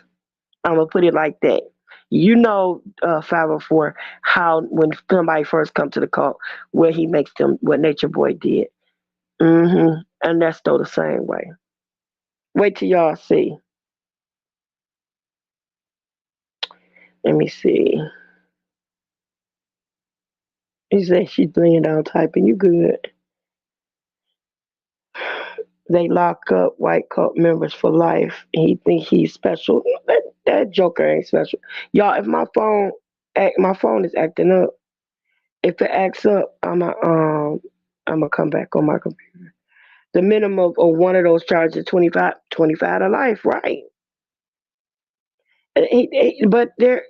I'm gonna put it like that. You know, 504, how when somebody first come to the cult, where he makes them what Nature Boy did. And that's still the same way. Wait till y'all see. Let me see. He said she's laying down typing. You good? They lock up white cult members for life. And he think he's special. That Joker ain't special. Y'all, if my phone is acting up. If it acts up, I'ma come back on my computer. The minimum of one of those charges is 25 to life, right? But they're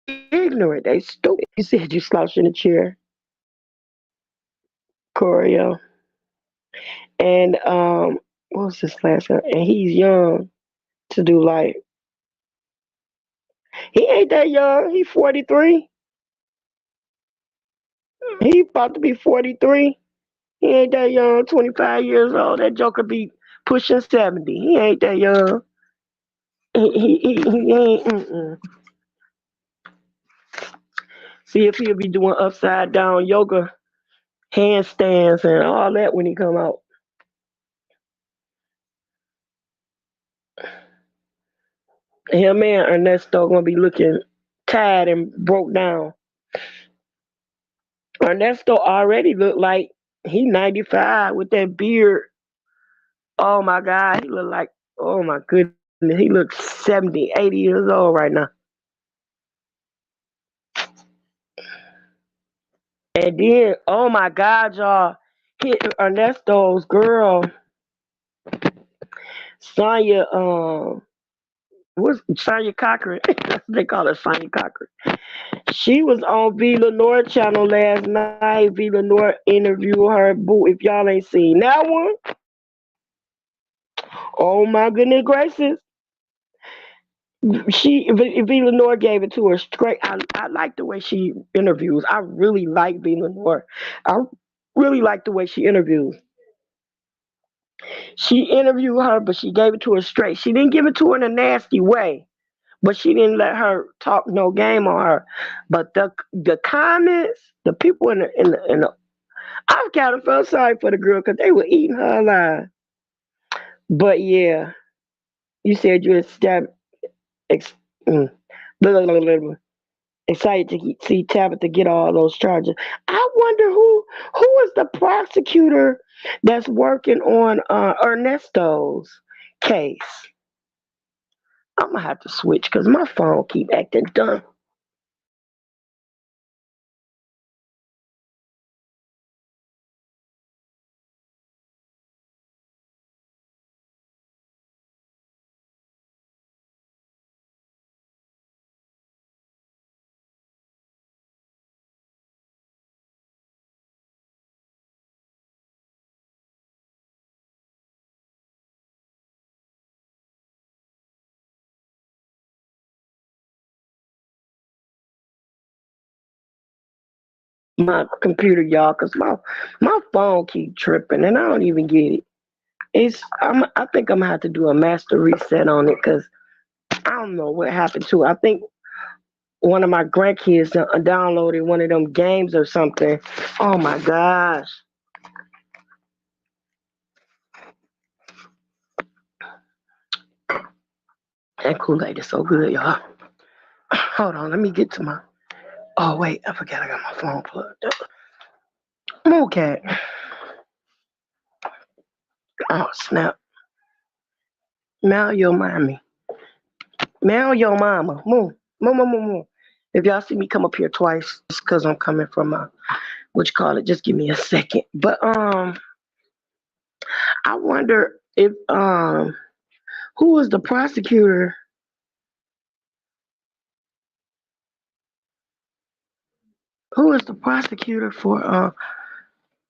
ignorant. They stupid. You said you slouched in the chair, Corio, and what was his last name? And he's young to do like he ain't that young. He 43. He about to be 43. He ain't that young. 25 years old. That Joker be pushing 70. He ain't that young. He ain't. See if he'll be doing upside down yoga, handstands, and all that when he come out. Him and Ernesto gonna be looking tired and broke down. Ernesto already look like he 95 with that beard. Oh my God, he look like, oh my goodness, he looks 70, 80 years old right now. And then, oh my God, y'all, Ernesto's girl, Sonya, what's Sonya Cochran? They call her Sonya Cochran. She was on V Lenore channel last night. V Lenore interviewed her boo. If y'all ain't seen that one, oh my goodness gracious. V Lenore gave it to her straight. I like the way she interviews. I really like V Lenore. I really like the way she interviews. She interviewed her, but she gave it to her straight. She didn't give it to her in a nasty way, but she didn't let her talk no game on her. But the comments, the people in the I kind of felt sorry for the girl because they were eating her alive. But yeah, you said you were ex, mm, blah, blah, blah, blah, blah, excited to see Tabitha get all those charges. I wonder who is the prosecutor that's working on Ernesto's case. I'm gonna have to switch because my phone keep acting dumb. My computer, y'all, because my phone keep tripping and I don't even get it. I think I'm gonna have to do a master reset on it because I don't know what happened to it. I think one of my grandkids downloaded one of them games or something. Oh my gosh. That Kool-Aid is so good, y'all. Hold on, let me get to my. Oh wait, I forgot I got my phone plugged up. Move, cat. Oh snap. Mal your mommy. Mal your mama. Move. Move, move, move, move. If y'all see me come up here twice, it's because I'm coming from my what you call it. Just give me a second. But I wonder if who was the prosecutor? Who was the prosecutor for?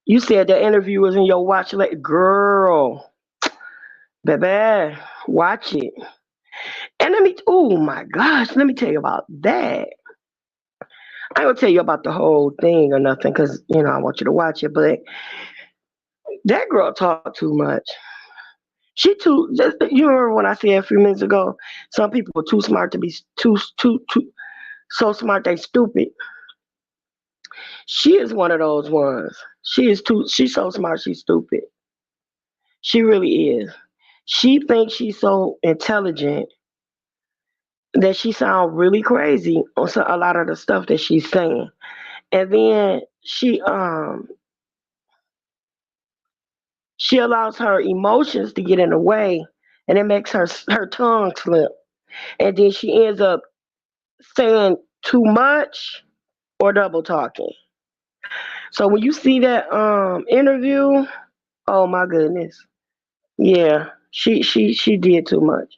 You said the interview was in your watch list, girl, baby. Watch it. And let me. Oh my gosh, let me tell you about that. I ain't gonna tell you about the whole thing or nothing, cause I want you to watch it. But that girl talked too much. She too. Just, you remember when I said a few minutes ago, some people are too smart to be too so smart they stupid. She is one of those ones. She is too. She's so smart. She's stupid. She really is. She thinks she's so intelligent that she sounds really crazy on a lot of the stuff that she's saying. And then she allows her emotions to get in the way, and it makes her tongue slip. And then she ends up saying too much or double talking. So when you see that interview, oh my goodness. Yeah, she did too much.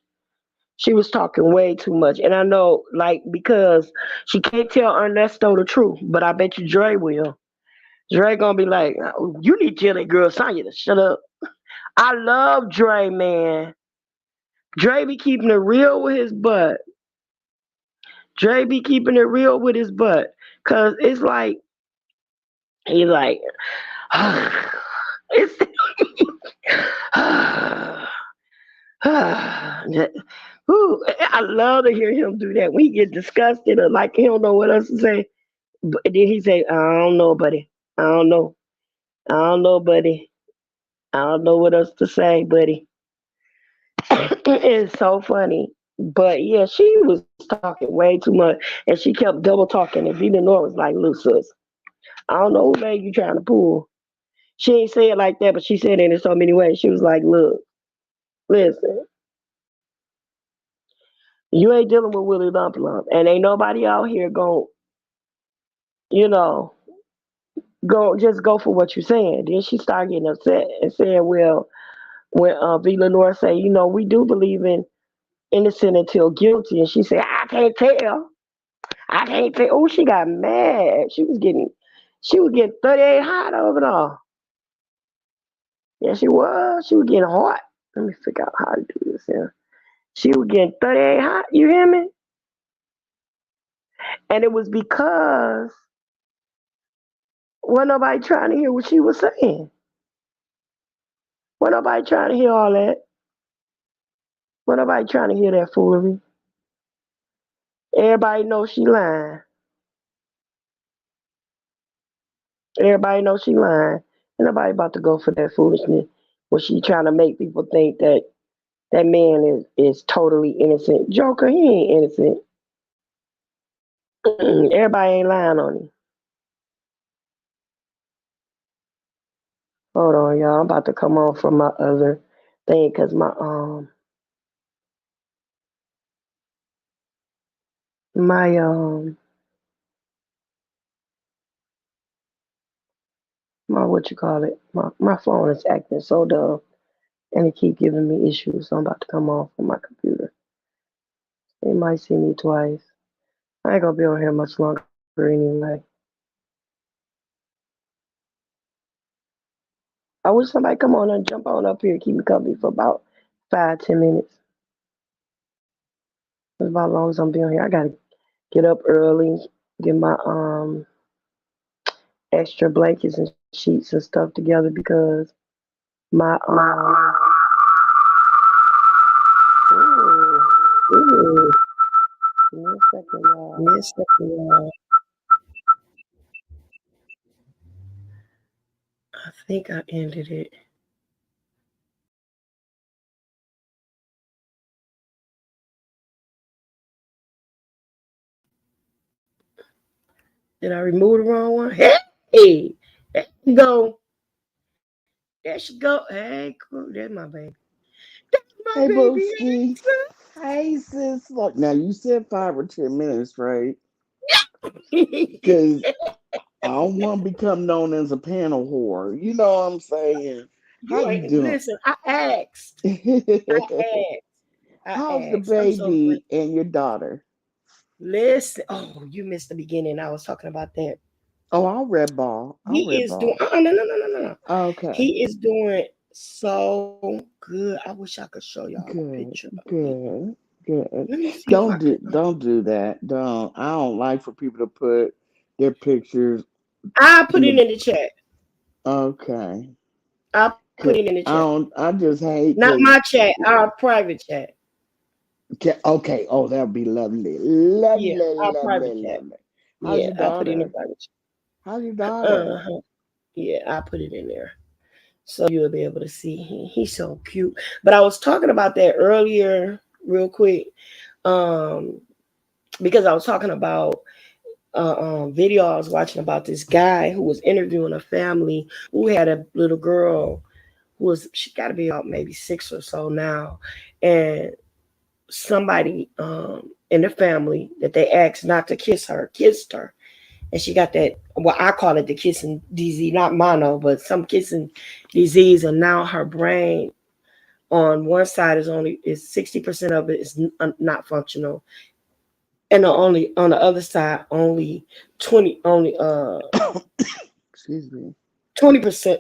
She was talking way too much. And I know, like, because she can't tell Ernesto the truth, but I bet you Dre will. Dre gonna be like, "Oh, you need to tell that girl Sonya to shut up." I love Dre, man. Dre be keeping it real with his butt. Dre be keeping it real with his butt. Cause it's like he's like it's Ooh, I love to hear him do that. We get disgusted or like he don't know what else to say. But then he say, I don't know, buddy. I don't know. I don't know, buddy. I don't know what else to say, buddy. It's so funny. But yeah, she was talking way too much and she kept double talking and Vita Nor was like, look, sis, I don't know who leg you trying to pull. She ain't say it like that, but she said it in so many ways. She was like, look, listen, you ain't dealing with Willie Lump Lump. And ain't nobody out here going, you know, go for what you're saying. Then she started getting upset and saying, well, when V. Lenore say, we do believe in innocent until guilty. And she said, I can't tell. I can't tell. Oh, she got mad. She was getting 38 hot over it all. Yeah, she was. She was getting hot. Let me figure out how to do this here. She was getting 38 hot. You hear me? And it was because wasn't nobody trying to hear what she was saying. Wasn't nobody trying to hear all that. Wasn't nobody trying to hear that foolery. Everybody knows she lying. Everybody knows she lying. Ain't nobody about to go for that foolishness when she trying to make people think that that man is totally innocent. Joker, he ain't innocent. Everybody ain't lying on him. Hold on, y'all. I'm about to come on from my other thing because my my what you call it, my phone is acting so dumb and it keep giving me issues. So I'm about to come off from my computer. They might see me twice. I ain't gonna be on here much longer anyway. I wish somebody come on and jump on up here and keep me company for about 5, 10 minutes. That's about as long as I'm be on here. I gotta get up early, get my extra blankets and sheets and stuff together because my ooh, ooh, give me a second, y'all. I think I ended it. Did I remove the wrong one? Hey, there you go. There she go. Hey, cool. There's my baby. That's my Hey, baby. Broski. Hey, sis. Look, now you said 5 or 10 minutes, right? Because I don't want to become known as a panel whore. You know what I'm saying? How You you ain't doing? listen. I asked. I asked. I How's the asked. I'm so glad. baby and your daughter? Listen. Oh, you missed the beginning. I was talking about that. Oh, I'll red ball. I'll He red is doing. ball. No. Okay. He is doing so good. I wish I could show y'all a picture Good. of it. Good. Good. Let me see if I can. Don't do that. Don't. I don't like for people to put their pictures I in put it the. in the chat. Okay. I put it in the 'Cause chat. I don't. I just hate Not my because. chat. Our private chat. Okay. Oh, that would be lovely. Yeah, Lovely. our Lovely. private chat. Lovely. How's Yeah, your I put it in the daughter? private chat. How's your daughter? Uh-huh. Yeah, I put it in there. So you'll be able to see him. He's so cute. But I was talking about that earlier, real quick, um, because I was talking about video I was watching about this guy who was interviewing a family who had a little girl who was she got to be about maybe 6 or so now, and somebody in the family that they asked not to kiss her kissed her, and she got that well I call it the kissing disease, not mono, but some kissing disease, and now her brain on one side is 60% of it is not functional, and only on the other side only Excuse me. 20%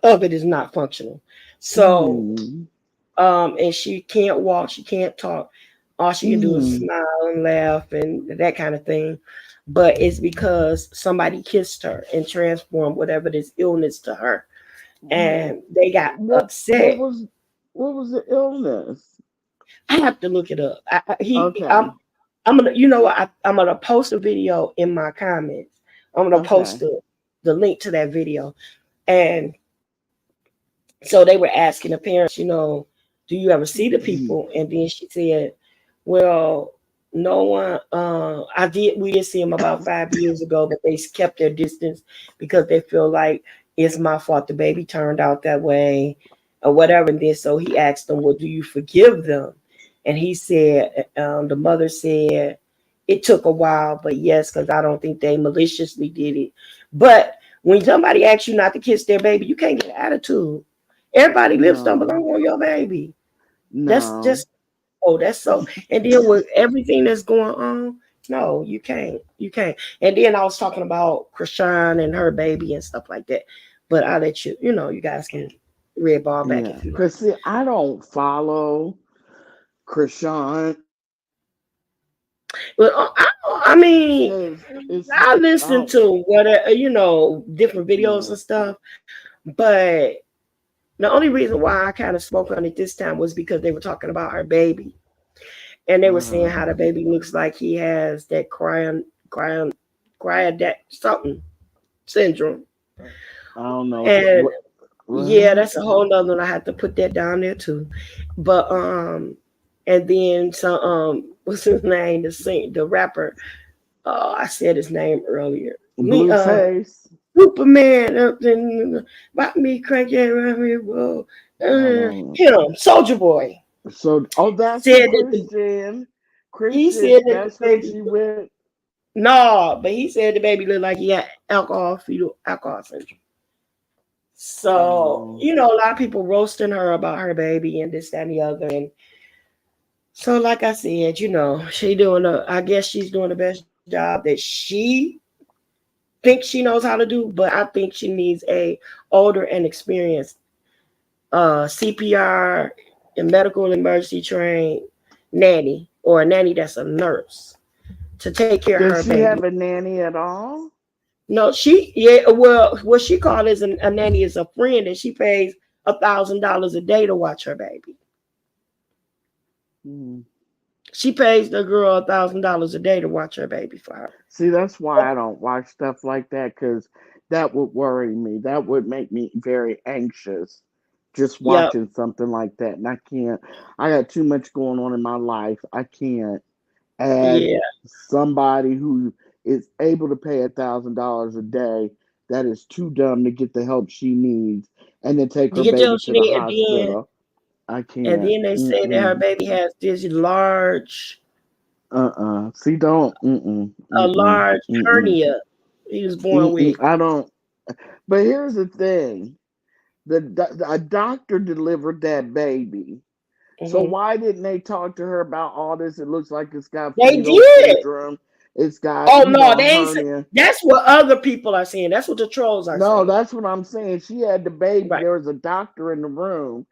of it is not functional. So Mm. and she can't walk, she can't talk. All she can do is Mm. smile and laugh and that kind of thing. But it's because somebody kissed her and transformed whatever this illness to her, and they got What upset. was the illness? I have to look it up. Okay. I'm gonna, you know what? I'm gonna post a video in my comments. I'm gonna post Okay. the link to that video, and so they were asking the parents, do you ever see the people? And then she said, well, no one. We did see them about 5 years ago, but they kept their distance because they feel like it's my fault the baby turned out that way, or whatever. And then so he asked them, well, do you forgive them? And he said, the mother said, it took a while, but yes, because I don't think they maliciously did it. But when somebody asks you not to kiss their baby, you can't get an attitude. Everybody lips don't No. belong on your baby. That's No. just that's so. And then with everything that's going on, no, you can't. You can't. And then I was talking about Krishan and her baby and stuff like that. But I'll let you, you guys can red ball back Yeah. if you like. Cause see, I don't follow Krishan But I mean, because it's I listen oh to whatever, different videos yeah. and stuff. But the only reason why I kind of spoke on it this time was because they were talking about her baby. And they were saying Uh-huh. how the baby looks like he has that cryon that something syndrome. I don't know And yeah, what. that's a whole nother one. I have to put that down there too. But and then some what's his name? The rapper. Oh, I said his name earlier. Blueface. Superman, about me cranky around here, whoa. I don't. Him, Soldier Boy, So that's the said that Christian. he Christian. said that the That's who baby. she with. No, but he said the baby looked like he had fetal alcohol syndrome. So, Oh a lot of people roasting her about her baby and this, that, and the other. And so, like I said, I guess she's doing the best job that she thinks she knows how to do, but I think she needs a older and experienced CPR and medical emergency trained nanny, or a nanny that's a nurse, to take care of her does she baby. have a nanny at all? No, well, what she called is a nanny is a friend, and she pays $1,000 a day to watch her baby. Hmm. She pays the girl $1,000 a day to watch her baby for her. See, that's why I don't watch stuff like that because that would worry me. That would make me very anxious just Yep. watching something like that. And I can't, I got too much going on in my life. I can't add Yeah. somebody who is able to pay $1,000 a day that is too dumb to get the help she needs and then take To her get baby what to she the need, and then hospital. I and can't. then they say that her Mm-mm. baby has this See, don't. Mm-mm. a Mm-mm. large Mm-mm. hernia he was born with. Mm-mm. I don't. But here's the thing. a doctor delivered that baby. So Hmm. why didn't they talk to her about all this? It looks like it's got They fetal did. syndrome. It's got, Oh you no, know, they a ain't. hernia. That's what other people are saying. That's what the trolls are No, saying. that's what I'm saying. She had the baby. Right. There was a doctor in the room.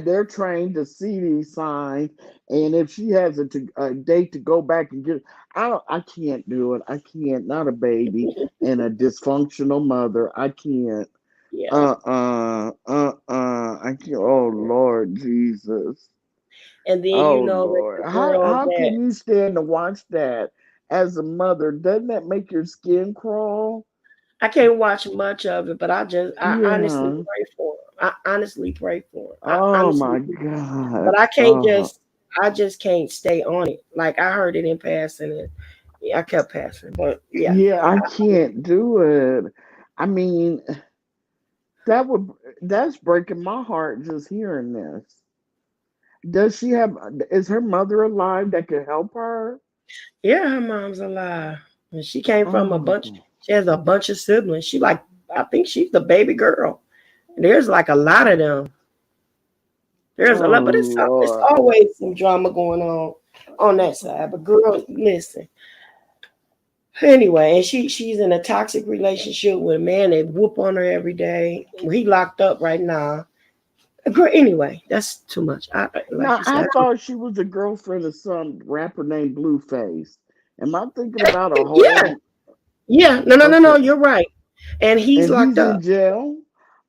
They're trained to see these signs, and if she has a date to go back and get, I can't do it. I can't. Not a baby and a dysfunctional mother. I can't. Yeah. I can't. Oh Lord Jesus. And then Oh you know that Lord. the How girl how that can you stand to watch that as a mother? Doesn't that make your skin crawl? I can't watch much of it, but I honestly Yeah. pray for her. I honestly pray for her. I Oh honestly my do. God. But I can't Oh. just I just can't stay on it. Like I heard it in passing and yeah, I kept passing. But yeah. Yeah, I can't do it. I mean, that would that's breaking my heart just hearing this. Does she have is her mother alive that could help her? Yeah, her mom's alive. And she came from a Oh bunch God. she has a bunch of siblings. She like I think she's the baby girl. There's like a lot of them. There's a lot, Oh but it's Lord. always some drama going on that side. But girl, listen. Anyway, and she's in a toxic relationship with a man that whoop on her every day. He locked up right now. Girl, anyway, that's too much. Like Now you I said, thought she was a girlfriend of some rapper named Blueface. Am I thinking about a yeah, whole yeah. No. okay? You're right. And he's And locked he's in up. jail?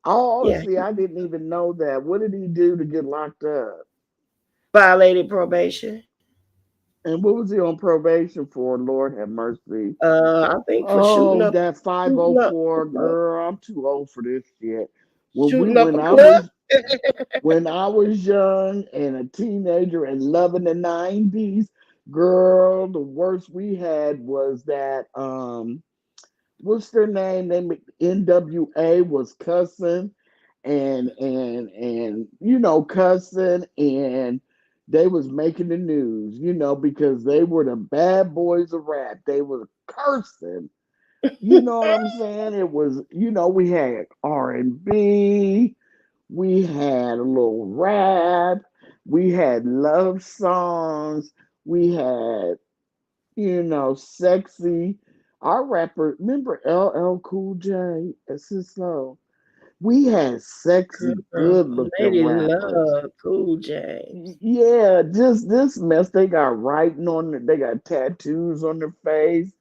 Oh, Yeah, see, I didn't even know that. What did he do to get locked up? violated probation. And what was he on probation for? Lord have mercy. I think for Oh, that shooting up, 504 girl. I'm too old for this shit. When we shooting up when a I club. was when I was young and a teenager and loving the 90s, girl, the worst we had was that what's their name? They NWA was cussing and cussing and they was making the news, because they were the bad boys of rap. They were cursing. You know what I'm saying? It was, we had R&B, we had a little rap, we had love songs, we had, sexy. Our rapper, remember LL Cool J? It's just so. We had sexy, Girl, good looking ladies rappers. love Cool James. Yeah, just this mess. They got writing on it. They got tattoos on their face.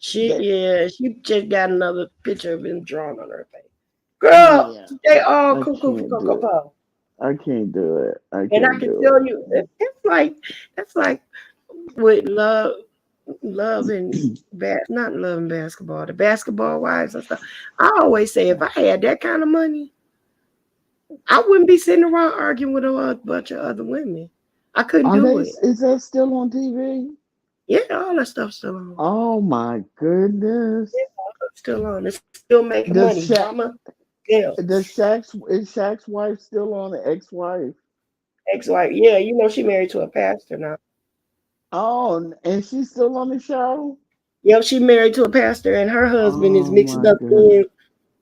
They, She just got another picture of him drawn on her face. Girl, yeah, they all I cuckoo for can't Cocoa do it. Puff. I can't do it. I And I can't can do tell you, that's like with love and not love and basketball, the basketball wives and stuff. I always say if I had that kind of money, I wouldn't be sitting around arguing with a bunch of other women. I couldn't Are they? do it. Is that still on TV? Yeah, all that stuff's still on. Oh my goodness. Yeah, all that's still on. It's still making money. Does Shaq? Drama, yeah. Shaq's wife still on the ex-wife? Ex-wife, yeah, she married to a pastor now. Oh, and she's still on the show. Yep, she married to a pastor, and her husband is Oh mixed my up goodness. in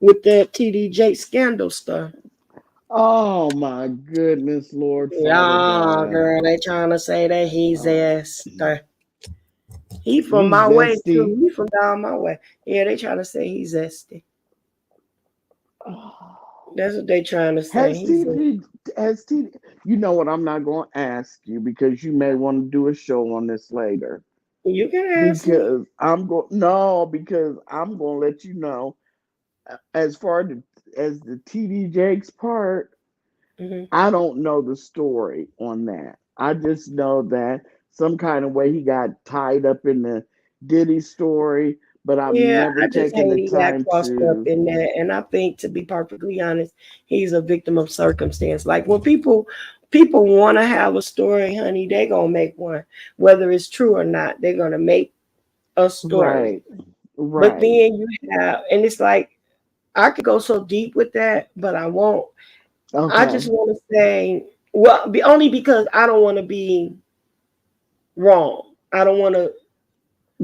with that TD scandal stuff. Oh my goodness, Lord Father Yeah, God. girl, they trying to say that he's Uh, Esther. He from he's my way zesty. too. He from down my way. Yeah, they trying to say he's Esty. That's what they trying to say. Has He's TD has TD you know what, I'm not gonna ask you because you may want to do a show on this later. you can ask me. Because I'm going no, because I'm gonna let you know as far as the TD Jakes part, Hmm. I don't know the story on that. I just know that some kind of way he got tied up in the Diddy story, but I've Yeah, never I just taken hate the he got time crossed up to. in that. And I think, to be perfectly honest, he's a victim of circumstance. Like when people want to have a story, honey, they gonna make one, whether it's true or not. They're gonna make a story. Right, But right. then you have, and it's like I could go so deep with that, but I won't. I Okay, just want to say, well, only because I don't want to be wrong. I don't want to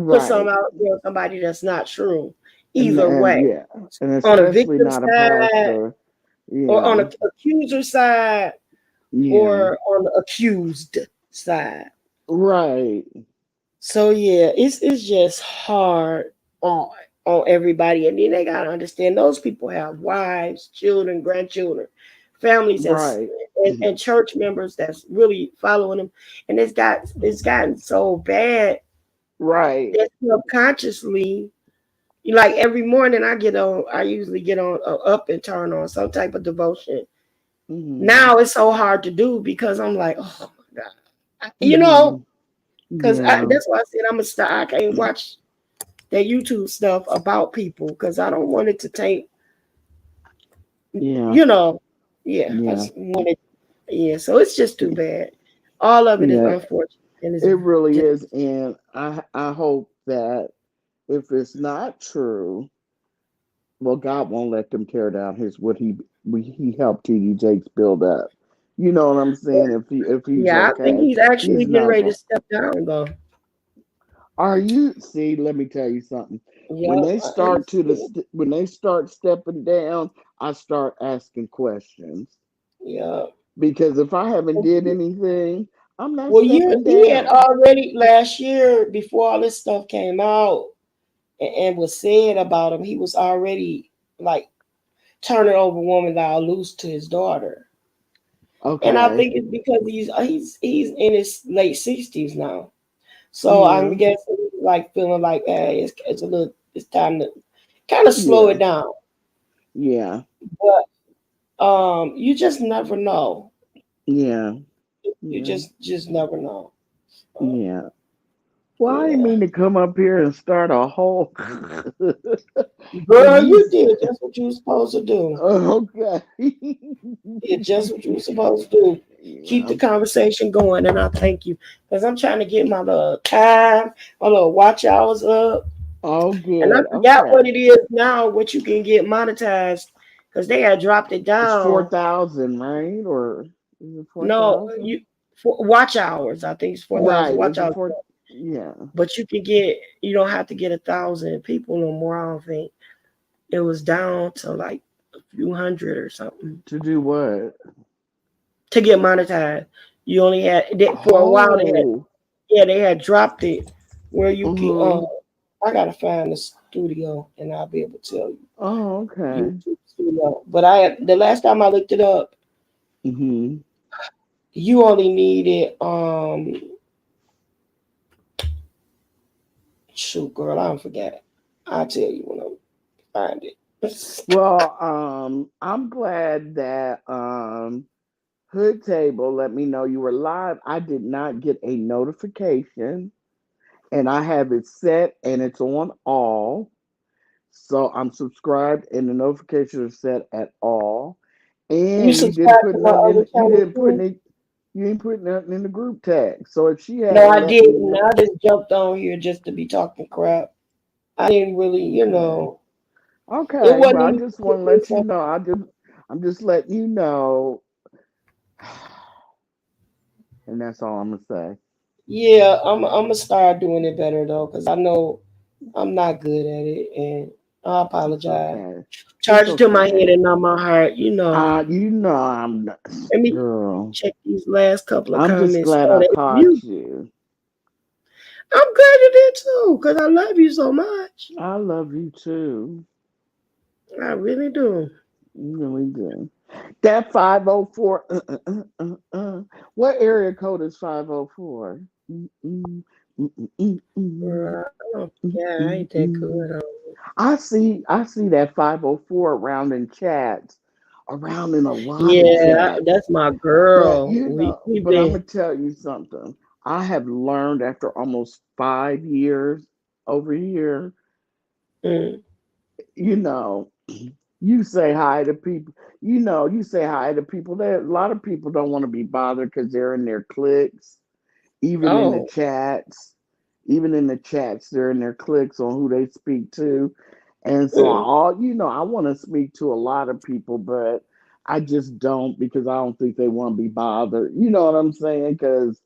put some right. out there, somebody that's not true. And Either way, yeah, and on a especially victim not a side, pastor. or on Yeah. the accuser side Yeah. or on the accused side. Right. So yeah, it's just hard on on everybody, and then they gotta understand those people have wives, children, grandchildren, families Right. and church members that's really following them, and it's gotten so bad Right. that subconsciously, like every morning I usually get on up and turn on some type of devotion. Hmm. Now it's so hard to do because I'm like, oh my god, you know, Hmm. because Yeah. that's why I said I'm gonna start. I can't watch that YouTube stuff about people because I don't want it to take, Yeah. you know, yeah, I Yeah. just want it, yeah. So it's just too bad. All of it is Yeah. unfortunate, and it's It really just is, and I hope that if it's not true, well, God won't let them tear down his what he helped TD Jakes build up. You know what I'm saying? If he's yeah. I think okay, he's actually he's getting not ready to going. step down though. Are you see? Let me tell you something. When Yep, they start to when they start stepping down, I start asking questions yep. because if I haven't did anything, I'm not Well, stepping he had down. already last year before all this stuff came out and was said about him. He was already like turning over woman down loose to his daughter. And I Okay. think it's because he's in his late 60s now. So I'm Yeah. guessing he's like feeling like, hey, it's a little, it's time to kind of slow it Yeah. down. Yeah. But you just never know. Yeah. You Yeah. just never know. Uh, Yeah. Well, I didn't yeah, mean to come up here and start a whole. Cause girl, you, you did just what you were supposed to do. okay. Did just what you were supposed to do. Keep Yeah. the conversation going, and I thank you because I'm trying to get my little time, my little watch hours up. Oh, And I good. forgot what Okay. it is now, what you can get monetized, because they had dropped it It's four down. thousand, right? Or is it four No, you thousand? for watch hours. I think it's 4,000 Right. watch Is it hours. four? Yeah. But you don't have to get 1,000 people no more. I don't think it was down to like a few hundred or something To do what? to get monetized. You only had for a while. Oh. They had dropped it where you can. Uh-huh. I gotta find the studio and I'll be able to tell you Oh, okay. YouTube studio. But the last time I looked it up, Mm-hmm. you only needed shoot girl, I don't forget. I'll tell you when I find it. Well, I'm glad that Hood Table let me know you were live. I did not get a notification, and I have it set and it's on all. So I'm subscribed and the notifications are set at all. You And you didn't subscribe put to my nothing other in channel too? you didn't put nothing in the group tag. So if she No, hadn't I let me didn't. know, I just jumped on here just to be talking crap. I didn't really, okay. it Okay, wasn't but I even just want to let you know. I'm just letting you know, and that's all I'm gonna say. yeah, I'm gonna start doing it better though, because I know I'm not good at it, and I It's apologize. okay. It's Charge it to my head okay. and not my heart, You know I'm not, Let me girl. check these last couple of I'm just comments. glad Oh, I that's caught you. you. I'm glad you did too, because I love you so much. I love you too. I really do. You really do. That 504. What area code is 504? I don't care. I ain't that good. I see that 504 around in chats, around in a lot of Yeah, chats. that's my But girl. you know, We but I'm been gonna tell you something. I have learned after almost 5 years over here, mm, you know, you say hi to people. You say hi to people. There, a lot of people don't want to be bothered because they're in their cliques, even in the oh. chats. Even in the chats, they're in their cliques on who they speak to. And so, Mm. I want to speak to a lot of people, but I just don't because I don't think they want to be bothered. You know what I'm saying? Because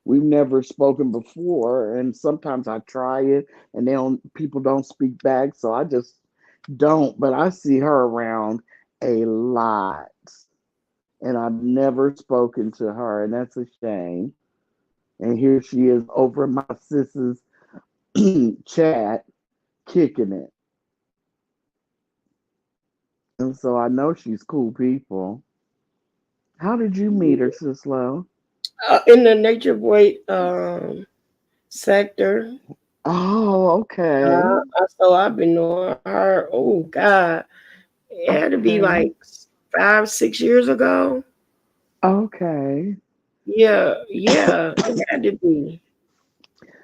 we've never spoken before, and sometimes I try it, and people don't speak back, so I just don't. But I see her around a lot. And I've never spoken to her, and that's a shame. And here she is over my sis's chat kicking it. And so I know she's cool people. How did you meet her, Sis Lo? In the nature boy sector. Oh, okay. So I've been knowing her. Oh God, it had to be like Okay. 5, 6 years ago. Okay. Yeah, yeah, it had to be.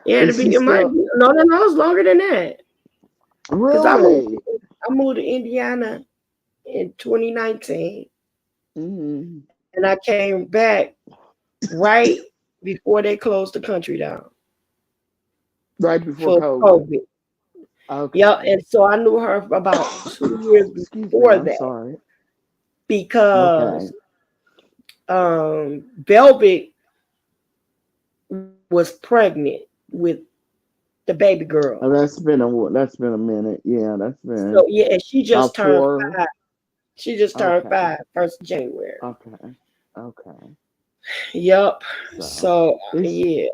It had to Is be. she It might still be. No, no, no. It's longer than that. Cause really? I moved to Indiana in 2019, Mm, and I came back right before they closed the country down right before for COVID. COVID. Yeah, Okay. and so I knew her for about 2 years Excuse me, before I'm that sorry. because Okay. Velvet was pregnant with the baby girl. That's been a minute. Yeah, that's So been yeah, and she just about turned 4. 5. She just turned Okay. 5, 1st of January. Okay. Okay. Yup. So So is yeah.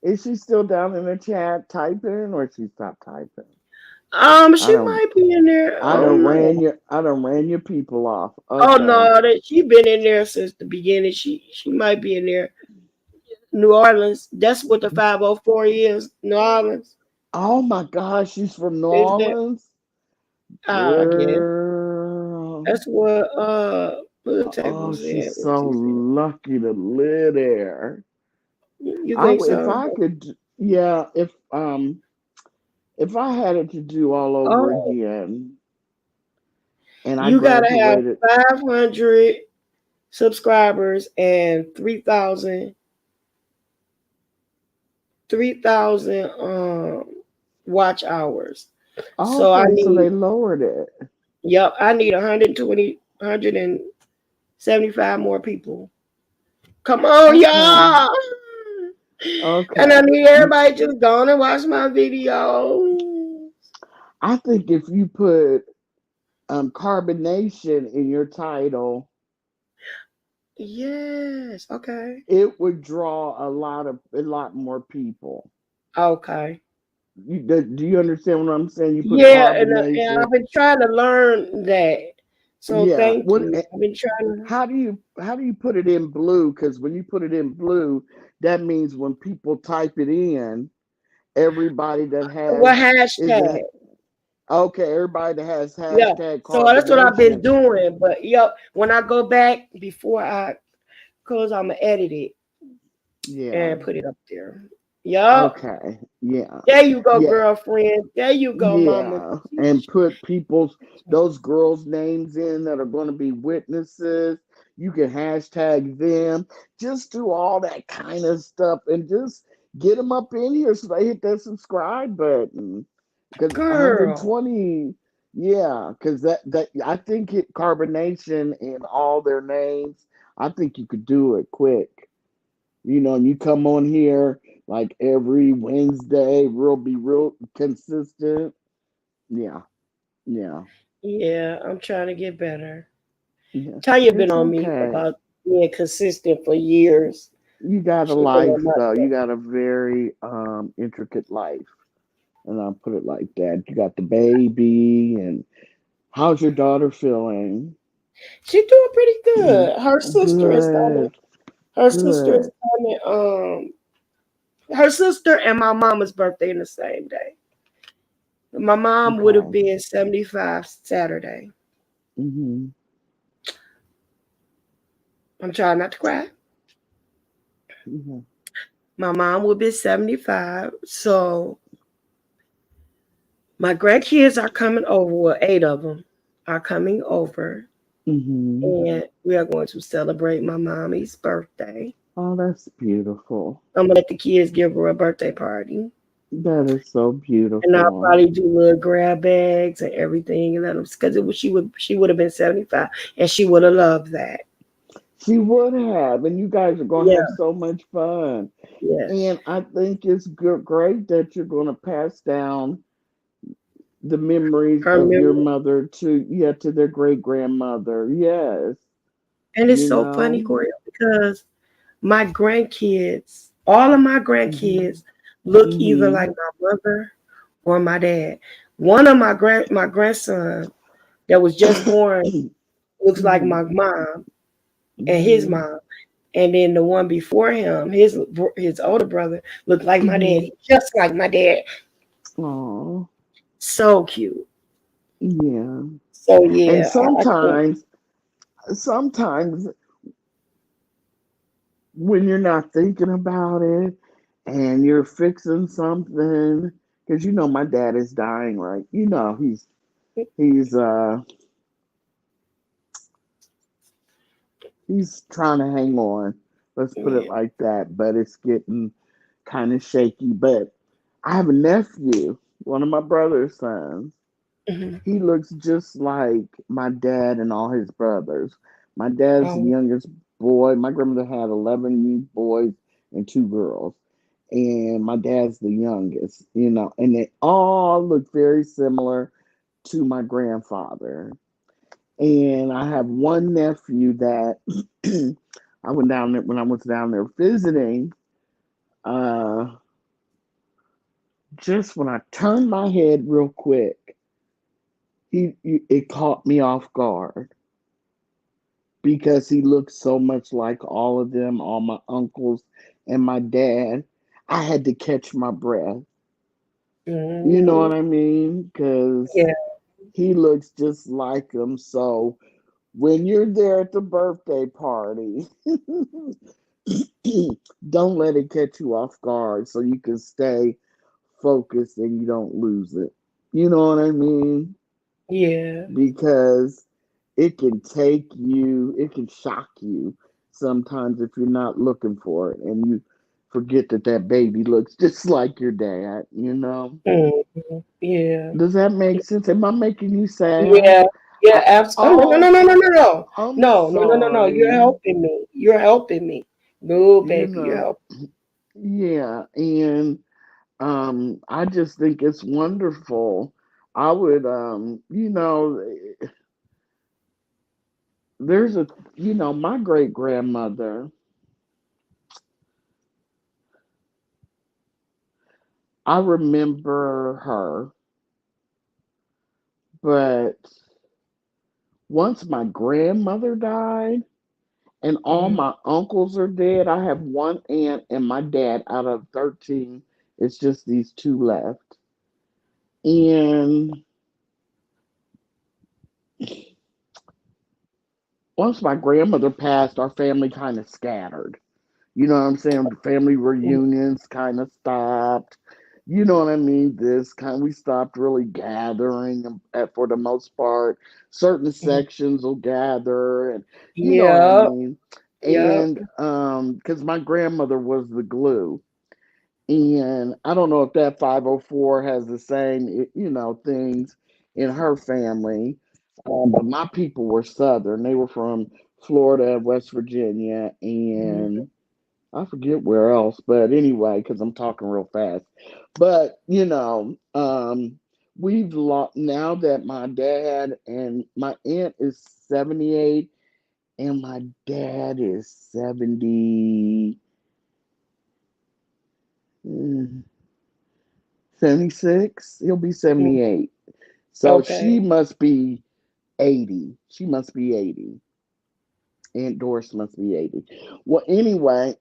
is she still down in the chat typing or she stopped typing? I She don't might be in there. I don't know. I done ran your people off. Oh Okay. no, that she been in there since the beginning. She might be in there. New Orleans. That's what the 504 is. New Orleans. Oh my gosh, she's from New Is that? Orleans? I guess Girl. that's what Blue Table Oh, said. she's What so she said. lucky to live there. You think If so? I could, yeah, if I had it to do all over Oh, again and I you gotta have graduated, 500 subscribers and 3,000 watch hours. So I okay, so they need, lowered it. yep, I need 120, 175 more people. Come on, Okay, y'all. And I okay. need You, everybody just going and watch my video. I think if you put carbonation in your title, Yes. Okay. it would draw a lot more people. Okay. Do you understand what I'm saying? You put Yeah, and carbonation. I've been trying to learn that. So Yeah. thank you. I've been trying How do you put it in blue? Because when you put it in blue, that means when people type it in, everybody that what has is hashtag? it okay? Everybody that has Yeah. hashtag So that's what I've been carbonation. doing. But yep, when I go back before I cause I'm gonna edit it Yeah. and put it up there. Yup. Okay. Yeah. There you go, Yeah. girlfriend. There you go, mama. Yeah. And put those girls' names in that are going to be witnesses. You can hashtag them. Just do all that kind of stuff and just get them up in here so they hit that subscribe button. Because Girl. 120, yeah, because that I think it carbonation in all their names. I think you could do it quick. And you come on here like every Wednesday, be real consistent. Yeah, yeah, Yeah, I'm trying to get better. yeah. Tanya been It's on me okay. about being consistent for years. You got a She been life on my though. You got a very intricate life. And I'll put it like that. You got the baby and how's your daughter feeling? She doing pretty good. Good, Her sister is good. coming her sister and my mama's birthday in the same day. My mom would have Okay. been 75 Saturday. Hmm. I'm trying not to cry. Hmm. My mom would be 75. So my grandkids are coming over. Well, 8 of them are coming over. Hmm. And we are going to celebrate my mommy's birthday. Oh, that's beautiful. I'm gonna let the kids give her a birthday party. That is so And I'll beautiful. probably do little grab bags and everything and let them because she would have been 75 and she would have loved that. She would have, and you guys are going to Yeah, have so much fun. yes. And I think it's great that you're going to pass down the memories her of your memory. mother to, yeah, to their great grandmother. Yes, And it's you so funny, know. Corey, because my grandkids, all of my Mhm. grandkids look either like Mhm. my mother or my dad. One of my grandson that was just born looks like Mhm. my mom and his Mhm. mom. And then the one before him, his older brother, looked like my Mhm. daddy, just like my dad. Oh, So cute. yeah. So And yeah, I can't. sometimes when you're not thinking about it and you're fixing something, because you know my dad is dying, right? You know he's he's trying to hang on. Let's put it Yeah. like that. But it's getting kind of shaky. But I have a nephew, one of my brother's sons. Mhm. He looks just like my dad and all his brothers. My dad's the Oh, youngest boy. My grandmother had 11 boys and two girls. And my dad's the youngest, you know, and they all look very similar to my grandfather. And I have one nephew that I went down there when I was down there visiting. Uh, just when I turned my head real quick, it caught me off guard because he looked so much like all of them, all my uncles and my dad. I had to catch my breath. You know mm, what I mean? Because yeah, he looks just like him. So when you're there at the birthday party, don't let it catch you off guard so you can stay focused and you don't lose it. You know what I mean? yeah, Because it can shock you sometimes if you're not looking for it and you forget that that baby looks just like your dad, you know? yeah, Does that make sense? Am I making you sad? yeah, yeah. I, Absolutely. oh, No, no, no, no, no, I'm no, no, no, no, no, no. You're sorry. helping me. You're helping me. No, You baby, you're know, helping. yeah, and I just think it's wonderful. I would you know, there's a you know, my great grandmother, I remember her, but once my grandmother died and all Mhm. my uncles are dead, I have one aunt and my dad out of 13. It's just these two left. And once my grandmother passed, our family kind of scattered. You know what I'm saying? Family reunions kind of stopped. You know what I mean? This kind we stopped really gathering for the most part. Certain Mhm. sections will gather, and you know what I Yep, mean. yep. And because my grandmother was the glue, and I don't know if that 504 has the same you know things in her family, but my people were Southern. They were from Florida, West Virginia, Mhm. and I forget where else, but anyway, because I'm talking real fast. But you know, we've lost now that my dad and my aunt is 78 and my dad is 70, 76. He'll be Mhm. 78. So she Okay. must be 80. She must be 80. Aunt Doris must be 80. Well, anyway,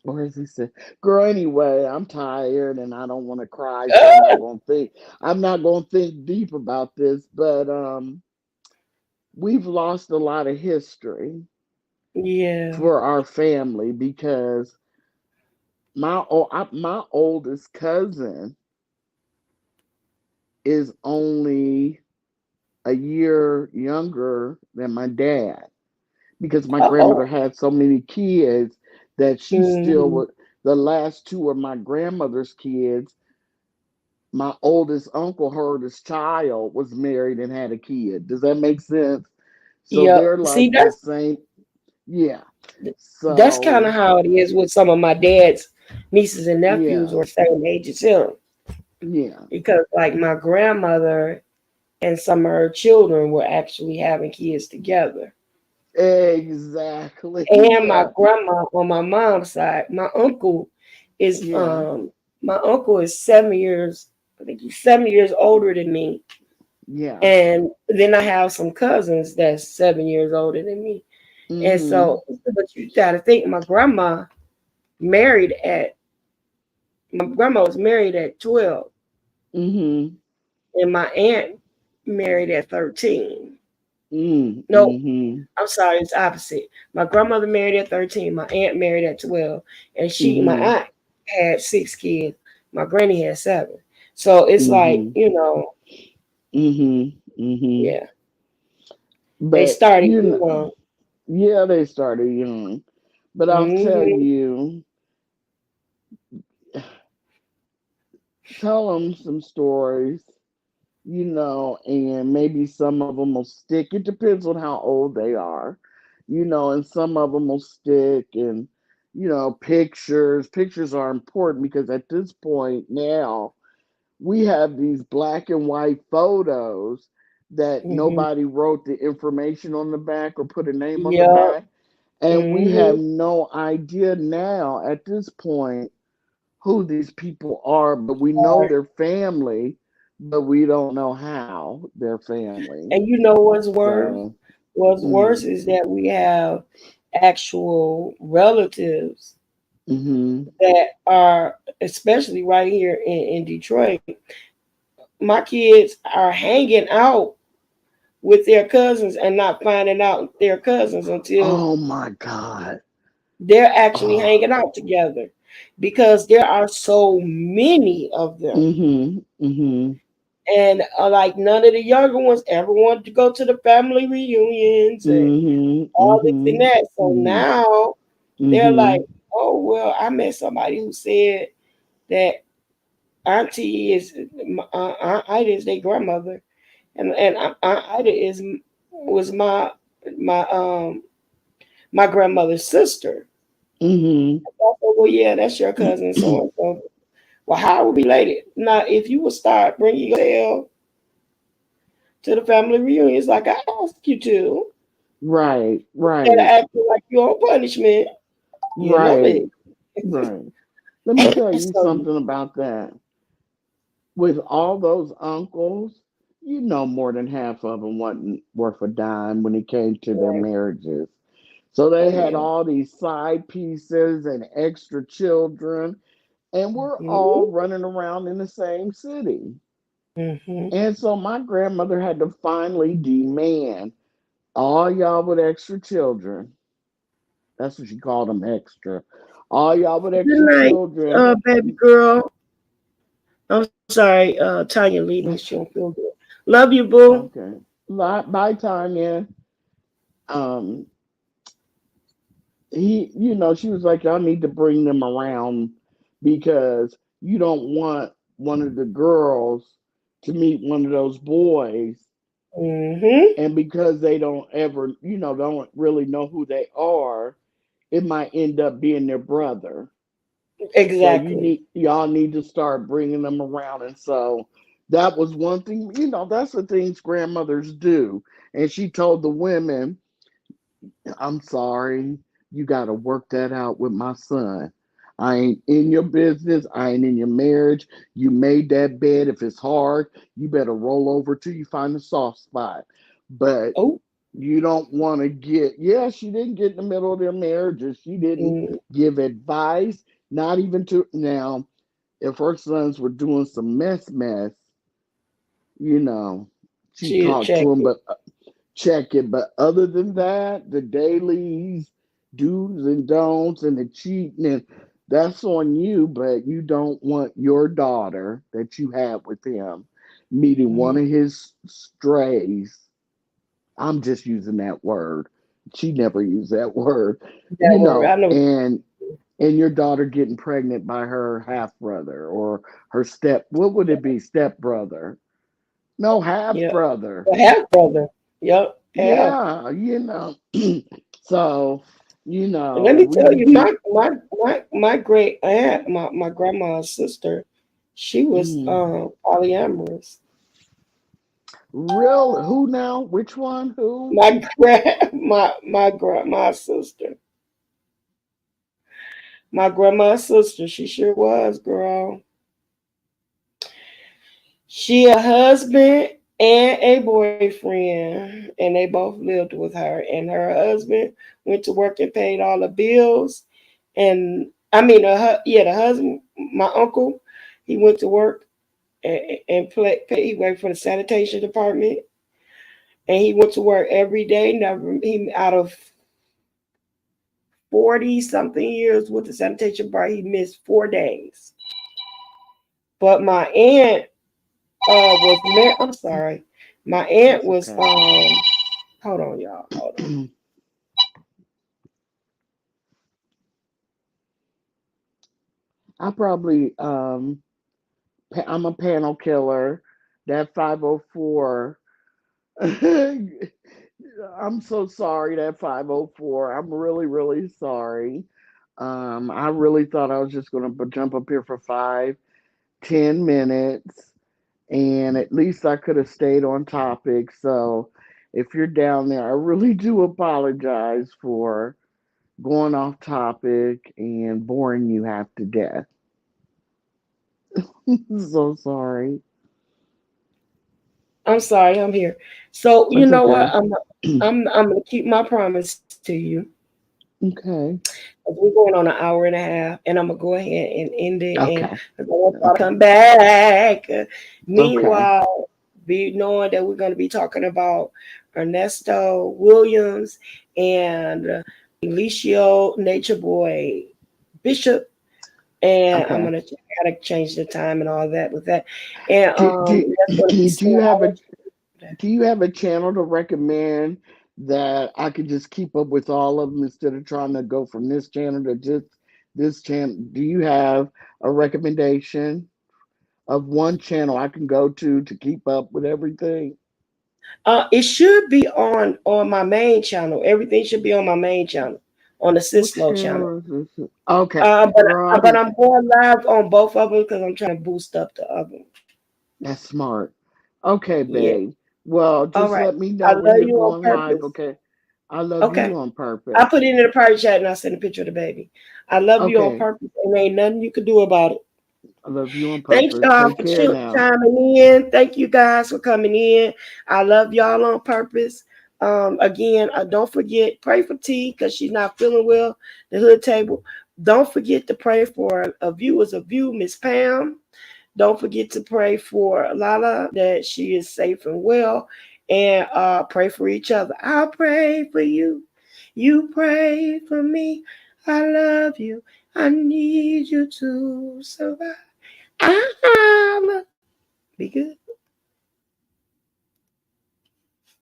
or as he said, girl, anyway, I'm tired and I don't want to cry, so I'm not gonna think deep about this, but we've lost a lot of history Yeah. for our family because my oldest cousin is only a year younger than my dad because my grandmother Oh. had so many kids that she still Mhm. would the last two of my grandmother's kids. My oldest uncle, her oldest child, was married and had a kid. Does that make sense? So Yep. they're See, like the same. Yeah. that's kind of So how it is with some of my dad's nieces and nephews yeah. or same age as him. Yeah. because like my grandmother and some of her children were actually having kids together. Exactly. And my Yeah. grandma on my mom's side, is Yeah. um my uncle is 7 years, I think he's 7 years older than me. Yeah. And then I have some cousins that's 7 years older than me. And Mm-hmm. so, but you gotta think married at my grandma was married at 12, Mm-hmm. and my aunt married at 13. No, Mm-hmm. I'm sorry, it's opposite. My grandmother married at 13, my aunt married at 12, and my Mm-hmm. aunt had 6 kids, my granny had 7. So it's like, Mm-hmm. Mm-hmm. Mm-hmm. yeah, they But started you know, young. yeah, they started young. But I'll tell Hmm. you, tell them some stories, and maybe some of them will stick. It depends on how old they are, and some of them will stick. And, pictures. Pictures are important because at this point now, we have these black and white photos that Hmm. nobody wrote the information on the back or put a name on the Yep. back. And we have Hmm. no idea now at this point who these people are, but we know their family, but we don't know how they're family. And you know what's worse? So, What's worse mm, is that we have actual relatives mm-hmm. that are, especially right here in Detroit. My kids are hanging out with their cousins and not finding out their cousins until Oh my God. they're actually Oh, hanging out together, because there are so many of them. mm-hmm. Mm-hmm. And like none of the younger ones ever wanted to go to the family reunions and Mm-hmm. all this and that. So Mm-hmm. now they're like, Mm-hmm. oh, well, I met somebody who said that Auntie is Aunt Ida is their grandmother, and Aunt Ida was my my grandmother's sister. Mm-hmm. I said, well, yeah, that's your cousin, so and so. Well, how are we related? Now, if you would start bringing yourself to the family reunions like I asked you to, Right, instead of right, acting like you're on punishment, you know right, it. right. Let me tell you So, something about that. With all those uncles, more than half of them wasn't worth a dime when it came to their right. marriages. So they Oh had yeah. all these side pieces and extra children, and we're all Hmm. running around in the same city. Hmm. And so my grandmother had to finally demand all y'all with extra children. That's what she called them, extra. All y'all with Good extra night, children. baby girl. I'm sorry, Tanya leaving. She don't feel good. Love you, boo. Okay. By Tanya, um, she was like, y'all need to bring them around because you don't want one of the girls to meet one of those boys, Hmm. and because they don't ever, don't really know who they are, it might end up being their brother. So Exactly. y'all need to start bringing them around. And so that was one thing, that's the things grandmothers do. And she told the women, I'm sorry, you got to work that out with my son. I ain't in your business. I ain't in your marriage. You made that bed. If it's hard, you better roll over till you find a soft spot. But Oh. you don't want to she didn't get in the middle of their marriages. She didn't Mm, give advice, not even to now. If her sons were doing some mess, you know, she she'll talked check to him, it. but check it. But other than that, the dailies, do's and don'ts, and the cheating, and that's on you. But you don't want your daughter that you had with him meeting one Mhm. of his strays. I'm just using that word. She never used that word, That word. I know. and your daughter getting pregnant by her half brother or her what would it be, step brother? No, half Yeah. brother. A half brother. Yep. Half. Yeah, so And let me we tell need you, to. my great aunt, my grandma's sister, She was Mm. polyamorous. Real? Who now? Which one? Who? My sister. My grandma's sister, she sure was, girl. She a husband and a boyfriend, and they both lived with her. And her husband went to work and paid all the bills. And I mean, the husband, my uncle, he went to work he worked for the sanitation department, and he went to work every day. Never, he out of 40 something years with the sanitation department, he missed 4 days. But my aunt was married. I'm sorry. My aunt That's was okay. hold on, y'all. Hold on. I probably I'm a panel killer. That 504. I'm so sorry, that 504. I'm really, really sorry. I really thought I was just gonna jump up here for 5, 10 minutes, and at least I could have stayed on topic. So if you're down there, I really do apologize for going off topic and boring you half to death. So sorry. I'm sorry. I'm here. So you It's know what? okay. I'm gonna keep my promise to you. Okay. We're going on an hour and a half, and I'm gonna go ahead and end it. And Okay. 'cause I want y'all to Okay. come back. Okay. Meanwhile, be knowing that we're gonna be talking about Ernesto Williams and Alicio Nature Boy Bishop, and I'm Okay. gonna gotta change the time and all that with that. And Do, do, that's gonna be do you soon. have I'll a let you know. do you have a channel to recommend that I could just keep up with all of them instead of trying to go from this channel to just this channel? Do you have a recommendation of one channel I can go to keep up with everything? It should be on my main channel. Everything should be on my main channel, on the What Cislo channel. channel is this? Okay, But girl, I but didn't. I'm going live on both of them because I'm trying to boost up the other one. That's smart. Okay, Yeah. babe. Well, All just right. let me I know when love you're you on going live. purpose. Okay, I love Okay. you on I purpose. put it in the private chat and I sent a picture of the baby. I love you on Okay, purpose and ain't nothing you can do about it. I love you on Thanks purpose. y'all Take for care now. chiming in. Thank you guys for coming in. I love y'all on purpose. Again, don't forget, pray for T because she's not feeling well. The hood table. Don't forget to pray for a viewers of view, Miss Pam. Don't forget to pray for Lala that she is safe and well, and pray for each other. I'll pray for you. You pray for me. I love you. I need you to survive. Be good.